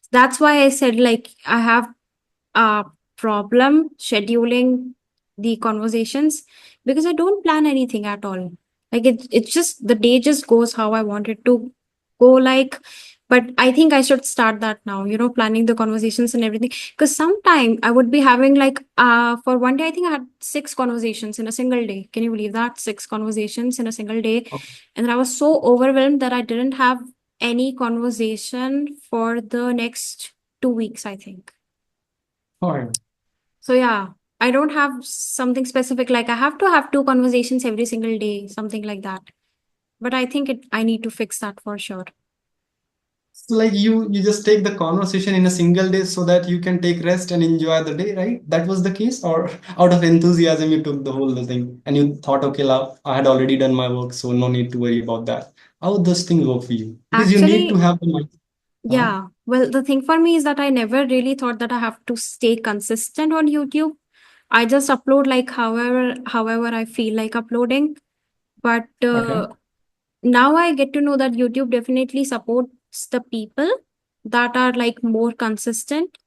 That's why I said like I have a problem scheduling the conversations because I don't plan anything at all. Like it's just the day just goes how I want it to go. Like, but I think I should start that now. Planning the conversations and everything. Because sometime I would be having like for one day I think I had six conversations in a single day. Can you believe that? Six conversations in a single day, Okay. and then I was so overwhelmed that I didn't have any conversation for the next 2 weeks. I think. All right. So yeah, I don't have something specific like I have to have two conversations every single day, something like that. But I think I need to fix that for sure. So like you just take the conversation in a single day so that you can take rest and enjoy the day, right? That was the case, or out of enthusiasm you took the whole thing and you thought, okay, love, I had already done my work, so no need to worry about that. How does things work for you? Because you need to Actually, have the mind. Huh? yeah. Well, the thing for me is that I never really thought that I have to stay consistent on YouTube. I just upload like however I feel like uploading. But Okay. now I get to know that YouTube definitely supports the people that are like more consistent.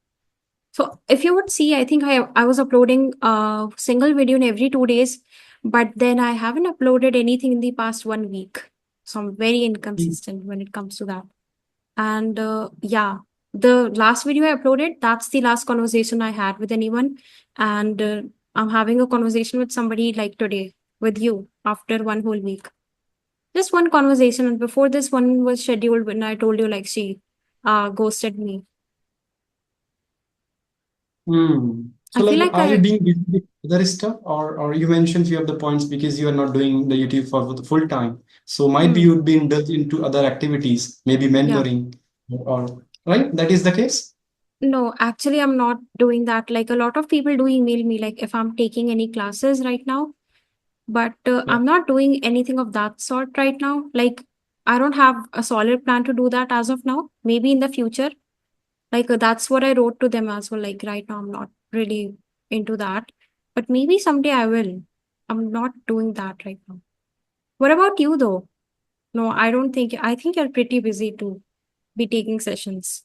So if you would see, I think I was uploading a single video in every 2 days, but then I haven't uploaded anything in the past 1 week. So I'm very inconsistent when it comes to that. And yeah, the last video I uploaded, that's the last conversation I had with anyone. And I'm having a conversation with somebody like today with you after one whole week. Just one conversation, and before this one was scheduled when I told you like she ghosted me. Hmm. I So feel like, like are you I being busy with other stuff, or you mentioned few of the points because you are not doing the YouTube for the full time. So might be hmm you'd be indulged into other activities, maybe yeah. mentoring, or right? That is the case. No, actually I'm not doing that. Like a lot of people do email me like if I'm taking any classes right now, but Yeah. I'm not doing anything of that sort right now. Like I don't have a solid plan to do that as of now. Maybe in the future. Like that's what I wrote to them as well. Like right now I'm not really into that, but maybe someday I will. I'm not doing that right now. What about you though? No, I don't think. I think you're pretty busy to be taking sessions.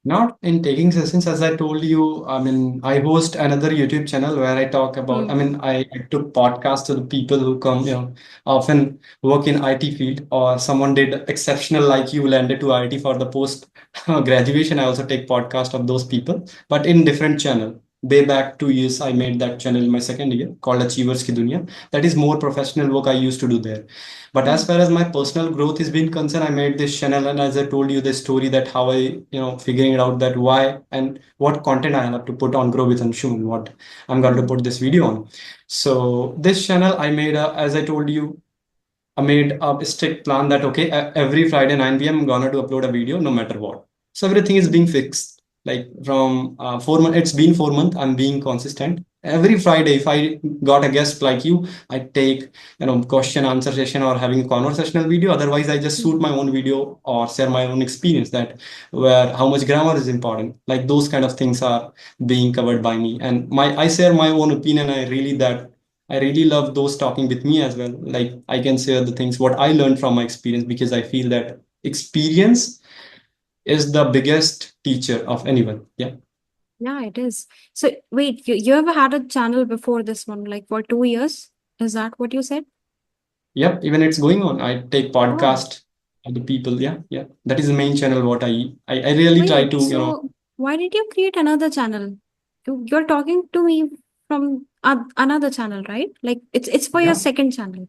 Not in taking sessions, as I told you. I mean, I host another YouTube channel where I talk about. I Hmm. mean, I took podcasts to the people who come, often work in IT field, or someone did exceptional like you landed to IT for the post graduation. I also take podcast of those people, but in different channel. Way back 2 years, I made that channel in my second year called Achievers Ki Dunya. That is more professional work I used to do there. But Hmm. as far as my personal growth is being concerned, I made this channel, and as I told you the story that how I, figuring it out that why and what content I have to put on Grow with Anshuman, what I'm going to Hmm. put this video on. So this channel I made, as I told you, I made a strict plan that okay, every Friday 9 p.m. I'm gonna to upload a video no matter what. So everything is being fixed. Like from 4 months, it's been 4 months. I'm being consistent. Every Friday, if I got a guest like you, I take question answer session or having a conversational video. Otherwise, I just shoot Hmm. my own video or share my own experience that where how much grammar is important. Like those kind of things are being covered by me, and my I share my own opinion. I really love those talking with me as well. Like I can share the things what I learned from my experience because I feel that experience is the biggest teacher of anyone. Yeah. Yeah, it is. So wait, you ever had a channel before this one, like for 2 years? Is that what you said? Yep. Even it's going on. I take Oh, podcast of the people. Yeah. Yeah. That is the main channel what I really try wait. to, So why did you create another channel? You're talking to me from another channel, right? Like it's for your yeah, second channel.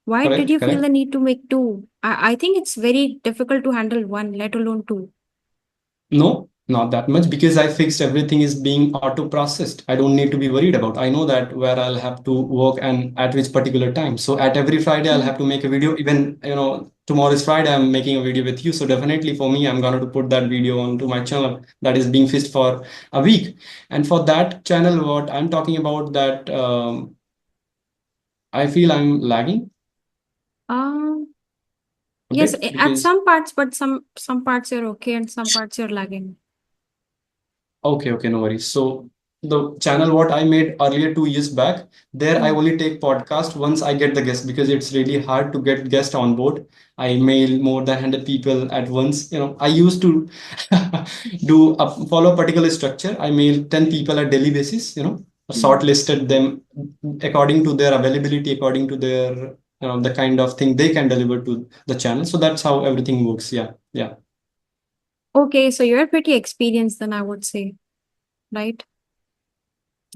Why did correct, you feel correct. the need to make two? I think it's very difficult to handle one, let alone two. No, not that much because I fixed everything is being auto processed. I don't need to be worried about. I know that where I'll have to work and at which particular time. So at every Friday I'll Hmm. have to make a video. Even tomorrow is Friday, I'm making a video with you. So definitely for me, I'm going to put that video onto my channel that is being fixed for a week. And for that channel, what I'm talking about that I feel I'm lagging Um, a yes, bit at because some parts, but some parts you're okay and some parts you're lagging. okay, okay, no worries. So the channel what I made earlier 2 years back, there I Hmm. only take podcast once I get the guest because it's really hard to get guest on board. I mail more than 100 people at once. I used to follow a particular structure. I mail 10 people at daily basis, Hmm. shortlisted them according to their availability, according to their, the kind of thing they can deliver to the channel. So that's how everything works. Yeah. Yeah. Okay, so you're pretty experienced then, I would say, right?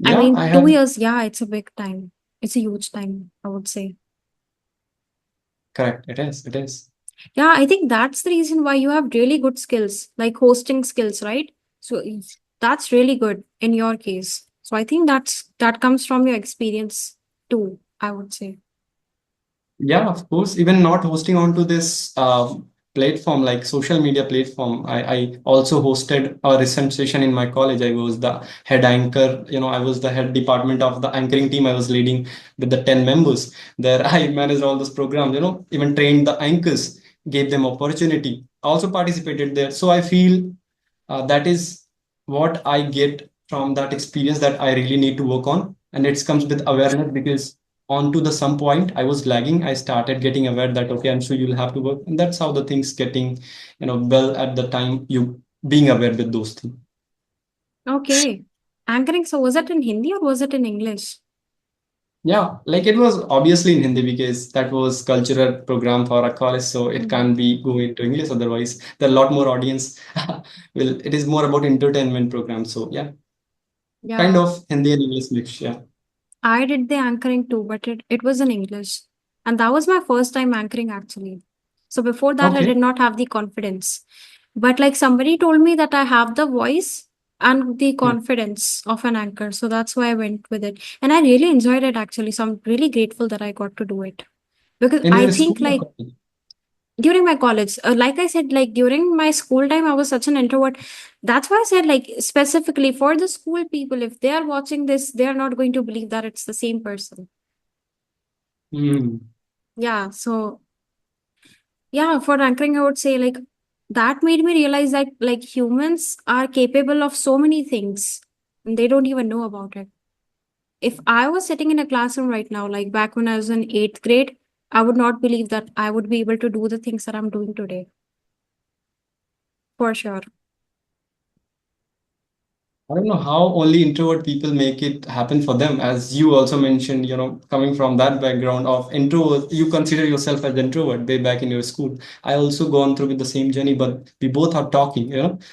I Yeah, I mean, two have. years, yeah, it's a big time. It's a huge time, I would say. Correct. It is. It is. Yeah, I think that's the reason why you have really good skills, like hosting skills, right? So that's really good in your case. So I think that comes from your experience too, I would say. Yeah, of course. Even not hosting onto this platform like social media platform. I also hosted a recent session in my college. I was the head anchor. I was the head department of the anchoring team. I was leading with the 10 members. There I managed all those programs, even trained the anchors, gave them opportunity. Also participated there. So I feel that is what I get from that experience that I really need to work on. And it comes with awareness because on to the some point I was lagging. I started getting aware that okay, I'm sure you'll have to work. And that's how the things getting, well at the time you being aware with those things. Okay. Anchoring, so was it in Hindi or was it in English? Yeah, like it was obviously in Hindi because that was cultural program for a college, so it Hmm. can't be go into English. Otherwise, there are a lot more audience. Well, it is more about entertainment program. So yeah, kind Yeah. of Hindi and English mix. Yeah. I did the anchoring too, but it was in English. And that was my first time anchoring actually. So before that, I Okay. did not have the confidence. But like somebody told me that I have the voice and the Hmm. confidence of an anchor. So that's why I went with it. And I really enjoyed it actually. So I'm really grateful that I got to do it. Because In I your school think or like college? during my college, like I said, like during my school time, I was such an introvert. That's why I said, like, specifically for the school people, if they are watching this, they are not going to believe that it's the same person. Hmm. Yeah. So yeah, for anchoring, I would say like that made me realize that like humans are capable of so many things and they don't even know about it. If I was sitting in a classroom right now, like back when I was in eighth grade, I would not believe that I would be able to do the things that I'm doing today. For sure. I don't know how only introvert people make it happen for them. As you also mentioned, coming from that background of introvert, you consider yourself as introvert way back in your school. I also gone through with the same journey, but we both are talking,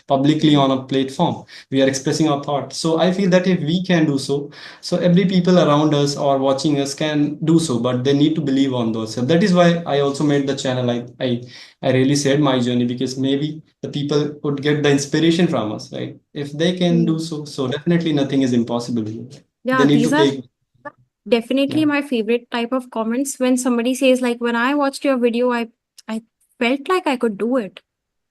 publicly Mm. on a platform. We are expressing our thoughts. So I feel that if we can do so, so every people around us or watching us can do so, but they need to believe on themselves. That is why I also made the channel. I really said my journey because maybe the people would get the inspiration from us, right? If they can do Mm. so, so definitely nothing is impossible here. They Yeah, need these to are take, definitely yeah. my favorite type of comments when somebody says like when I watched your video, I felt like I could do it.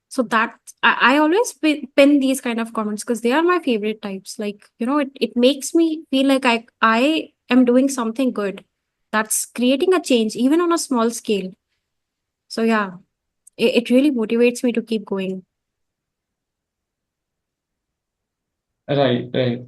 So that I always pin these kind of comments because they are my favorite types. Like, it makes me feel like I am doing something good. That's creating a change, even on a small scale. So yeah, it really motivates me to keep going. Right, right.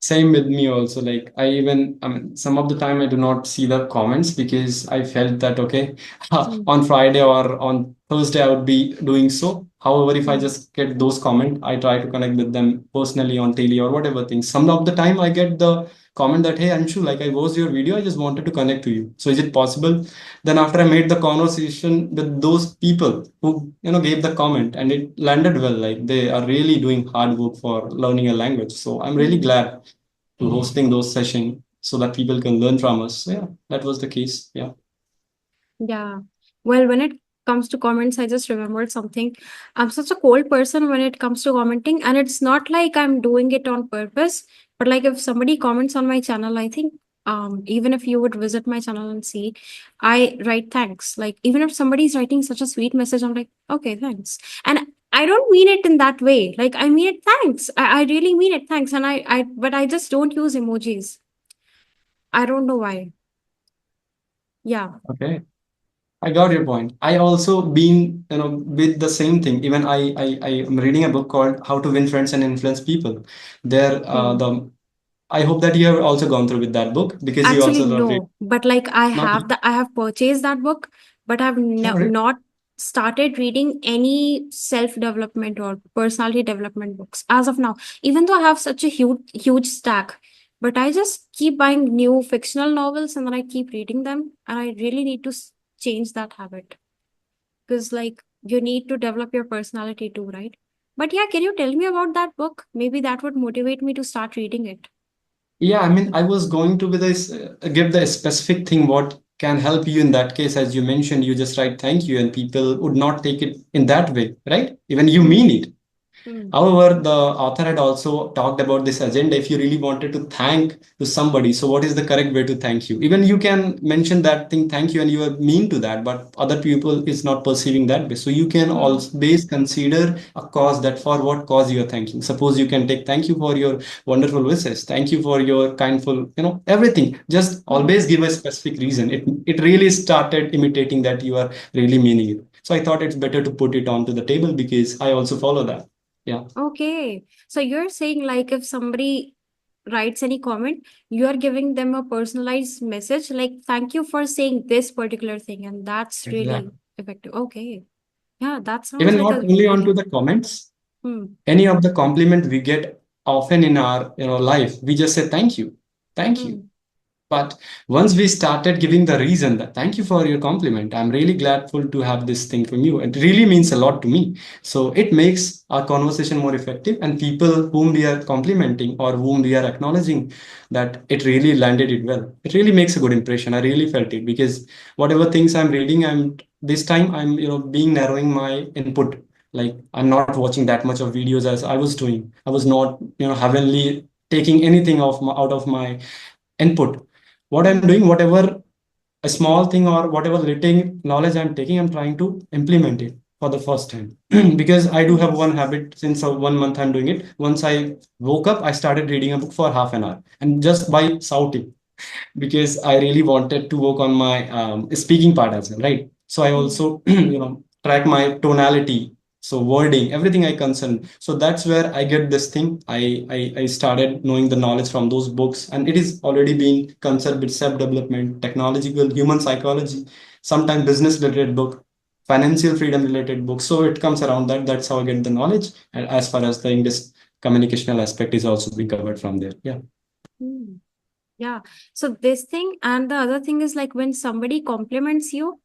Same with me also. Like I mean, some of the time I do not see the comments because I felt that okay, Mm, on Friday or on Thursday I would be doing so. However, if I mm, just get those comment, I try to connect with them personally on daily or whatever things. Some of the time I get the comment that hey Anshu, like I watched your video, I just wanted to connect to you. So is it possible? Then after I made the conversation with those people who gave the comment and it landed well, like they are really doing hard work for learning a language. So I'm really mm. glad to hosting those sessions so that people can learn from us. So yeah, that was the case. Yeah. Yeah. Well, when it comes to comments, I just remembered something. I'm such a cold person when it comes to commenting, and it's not like I'm doing it on purpose, but like if somebody comments on my channel, I think even if you would visit my channel and see, I write thanks. Like even if somebody's writing such a sweet message, I'm like, okay, thanks. And I don't mean it in that way. Like I mean it thanks. I really mean it, thanks. And but I just don't use emojis. I don't know why. Yeah. Okay. I got your point. I also been, with the same thing. Even I am reading a book called How to Win Friends and Influence People. There, Hmm. I hope that you have also gone through with that book because you Actually, also love reading. no. But like Not yet. I have purchased that book, but I've All right. not started reading any self-development or personality development books as of now. Even though I have such a huge stack, but I just keep buying new fictional novels and then I keep reading them, and I really need to change that habit because like you need to develop your personality too, right? But yeah, can you tell me about that book? Maybe that would motivate me to start reading it. Yeah, I mean, I was going to with this, give the specific thing what can help you in that case. As you mentioned, you just write thank you, and people would not take it in that way, right? Even you Hmm. mean it. Hmm. However, the author had also talked about this agenda. If you really wanted to thank to somebody, so what is the correct way to thank you? Even you can mention that thing, thank you, and you are mean to that, but other people is not perceiving that way. So you can Hmm. always consider a cause that for what cause you are thanking. Suppose you can take thank you for your wonderful wishes, thank you for your kindful, everything. Just Hmm. always give a specific reason. It really started imitating that you are really meaning it. So I thought it's better to put it onto the table because I also follow that. Yeah. Okay. So you're saying like if somebody writes any comment, you are giving them a personalized message like thank you for saying this particular thing, and that's really Exactly. effective. Okay. Yeah, that sounds Even like not a only onto really the comments, hmm. any of the compliment we get often in our life, we just say thank you, thank you. Hmm. But once we started giving the reason that thank you for your compliment, I'm really grateful to have this thing from you. It really means a lot to me. So it makes our conversation more effective, and people whom we are complimenting or whom we are acknowledging that it really landed it well. It really makes a good impression. I really felt it because whatever things I'm reading, I'm this time I'm being narrowing my input. Like I'm not watching that much of videos as I was doing. I was not heavenly taking anything out of my input. What I'm Hmm. doing, whatever a small thing or whatever little knowledge I'm taking, I'm trying to implement it for the first time. Because I do have one Nice. habit since 1 month I'm doing it. Once I woke up, I started reading a book for half an hour and just by shouting because I really wanted to work on my speaking part as well, right? So I Hmm. also, track my tonality, so wording, everything I concern. So that's where I get this thing. I started knowing the knowledge from those books, and it is already being concerned with self-development, technological, human psychology, sometimes business-related book, financial freedom related books. So it comes around that. That's how I get the knowledge. And as far as the English communicational aspect is also being covered from there. Yeah. Hmm. Yeah. So this thing and the other thing is like when somebody compliments you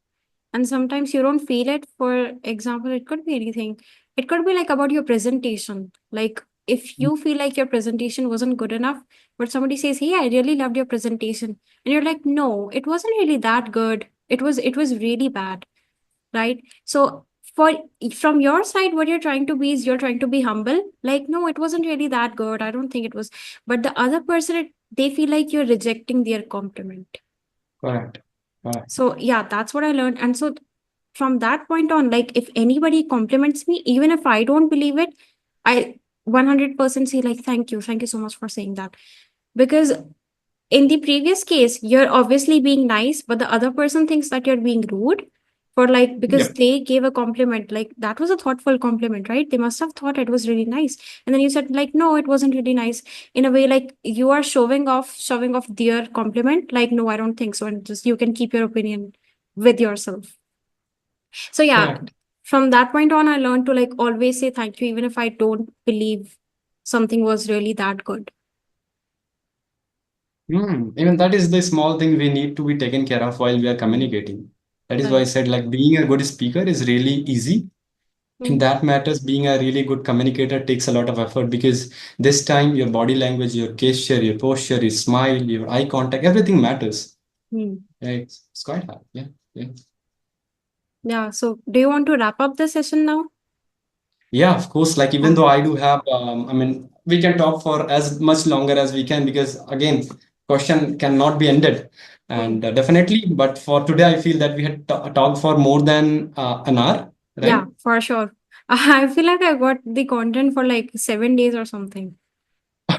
and sometimes you don't feel it. For example, it could be anything. It could be like about your presentation. Like if you feel like your presentation wasn't good enough, but somebody says, "Hey, I really loved your presentation," and you're like, "No, it wasn't really that good. It was really bad." Right? So for from your side, what you're trying to be is you're trying to be humble. Like, no, it wasn't really that good. I don't think it was. But the other person, they feel like you're rejecting their compliment. Correct. Correct. So yeah, that's what I learned. And so from that point on, like if anybody compliments me, even if I don't believe it, I 100% say like, thank you so much for saying that. Because in the previous case, you're obviously being nice, but the other person thinks that you're being rude for like, because Yeah. they gave a compliment. Like that was a thoughtful compliment, right? They must have thought it was really nice. And then you said like, no, it wasn't really nice. In a way, like you are shoving off their compliment. Like, no, I don't think so. And just you can keep your opinion with yourself. So yeah, Correct. from that point on, I learned to like always say thank you, even if I don't believe something was really that good. Even that is the small thing we need to be taken care of while we are Mm. communicating. That is why I Right. said like being a good speaker is really easy. In Mm. that matters, being a really good communicator takes a lot of effort because this time your body language, your gesture, your posture, your smile, your eye contact, everything matters. Mm. Yeah, it's quite hard. Yeah. Yeah. Yeah. So do you want to wrap up the session now? Yeah, of course. Like even though Okay. I do have, I mean, we can talk for as much longer as we can because again, question cannot be ended, Mm. and definitely. But for today, I feel that we had talked for more than an hour, Yeah, right? for sure. I feel like I got the content for like 7 days or something.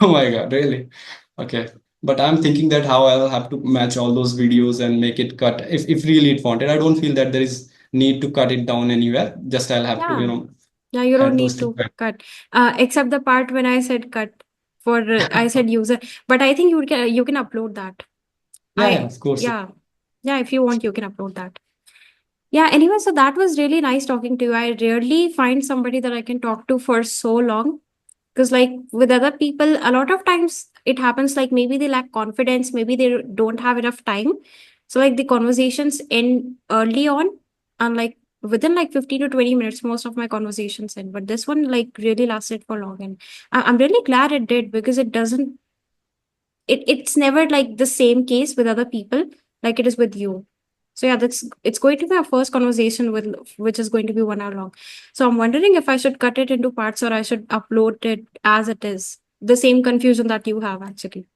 Oh my God, really? Okay. But I'm thinking that how I'll have to match all those videos and make it cut if really it wanted. I don't feel that there is need to cut it down anywhere. Just I'll have to, Yeah. Yeah, you don't add those need things to back. cut. Except the part when I said cut for I said user, but I think you can upload that. Yeah, yeah, I of course. yeah. Yeah, if you want you can upload that. Yeah, anyway, so that was really nice talking to you. I rarely find somebody that I can talk to for so long. Because, like with other people, a lot of times it happens like maybe they lack confidence, maybe they don't have enough time. So, like the conversations end early on, and like within like 15 to 20 minutes, most of my conversations end. But this one, like, really lasted for long. And I'm really glad it did because it doesn't, it's never like the same case with other people like it is with you. So yeah, it's going to be our first conversation with which is going to be 1 hour long. So I'm wondering if I should cut it into parts or I should upload it as it is. The same confusion that you have actually.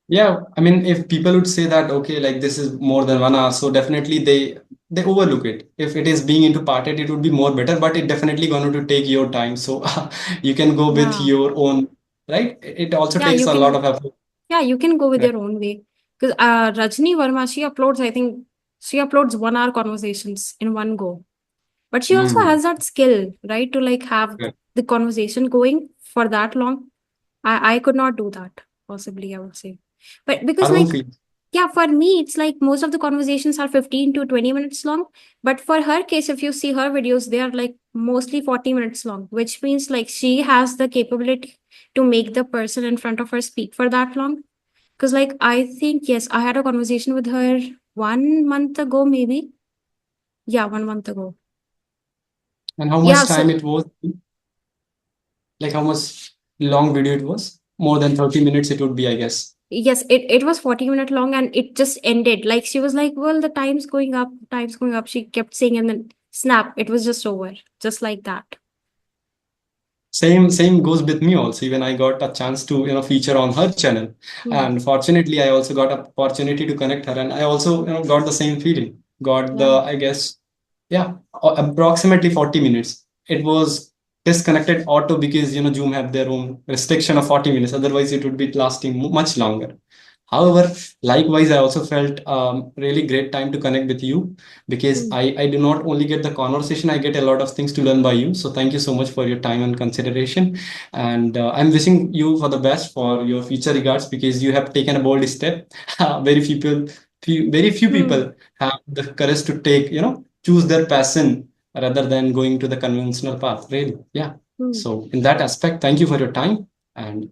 Yeah, I mean, if people would say that, okay, like this is more than 1 hour, so definitely they overlook it. If it is being into parted, it would be more better, but it definitely going to take your time. So you can go with Yeah. your own, right? It also Yeah, takes you a lot can of effort. yeah, you can go with Right. your own way. Because Rajni Verma, she uploads, I think she uploads 1 hour conversations in one go. But she also Mm. has that skill, right? To like have Right. the conversation going for that long. I could not do that, possibly, I would say. But I because, don't like, feel. yeah, for me, it's like most of the conversations are 15 to 20 minutes long. But for her case, if you see her videos, they are like mostly 40 minutes long, which means like she has the capability to make the person in front of her speak for that long. Because, like, I think, yes, I had a conversation with her 1 month ago, maybe. Yeah, 1 month ago. And how Yeah, much time so it was? Like how much long video it was? More than 30 minutes it would be, I guess. yes, it was 40-minute long and it just ended. Like, she was like, well, the time's going up, time's going up. She kept saying, and then snap, it was just over. Just like that. Same goes with me also. Even I got a chance to feature on her channel, Hmm. and fortunately I also got a opportunity to connect her, and I also got the same feeling. Got the, Yeah. I guess, yeah, approximately 40 minutes. It was disconnected auto because Zoom have their own restriction of 40 minutes. Otherwise it would be lasting much longer. However, likewise, I also felt really great time to connect with you because Hmm. I do not only get the conversation, I get a lot of things to learn by you. So thank you so much for your time and consideration. And I'm wishing you for the best for your future regards because you have taken a bold step. Very few Hmm. people have the courage to take, choose their passion rather than going to the conventional path. Really, yeah. Hmm. So in that aspect, thank you for your time and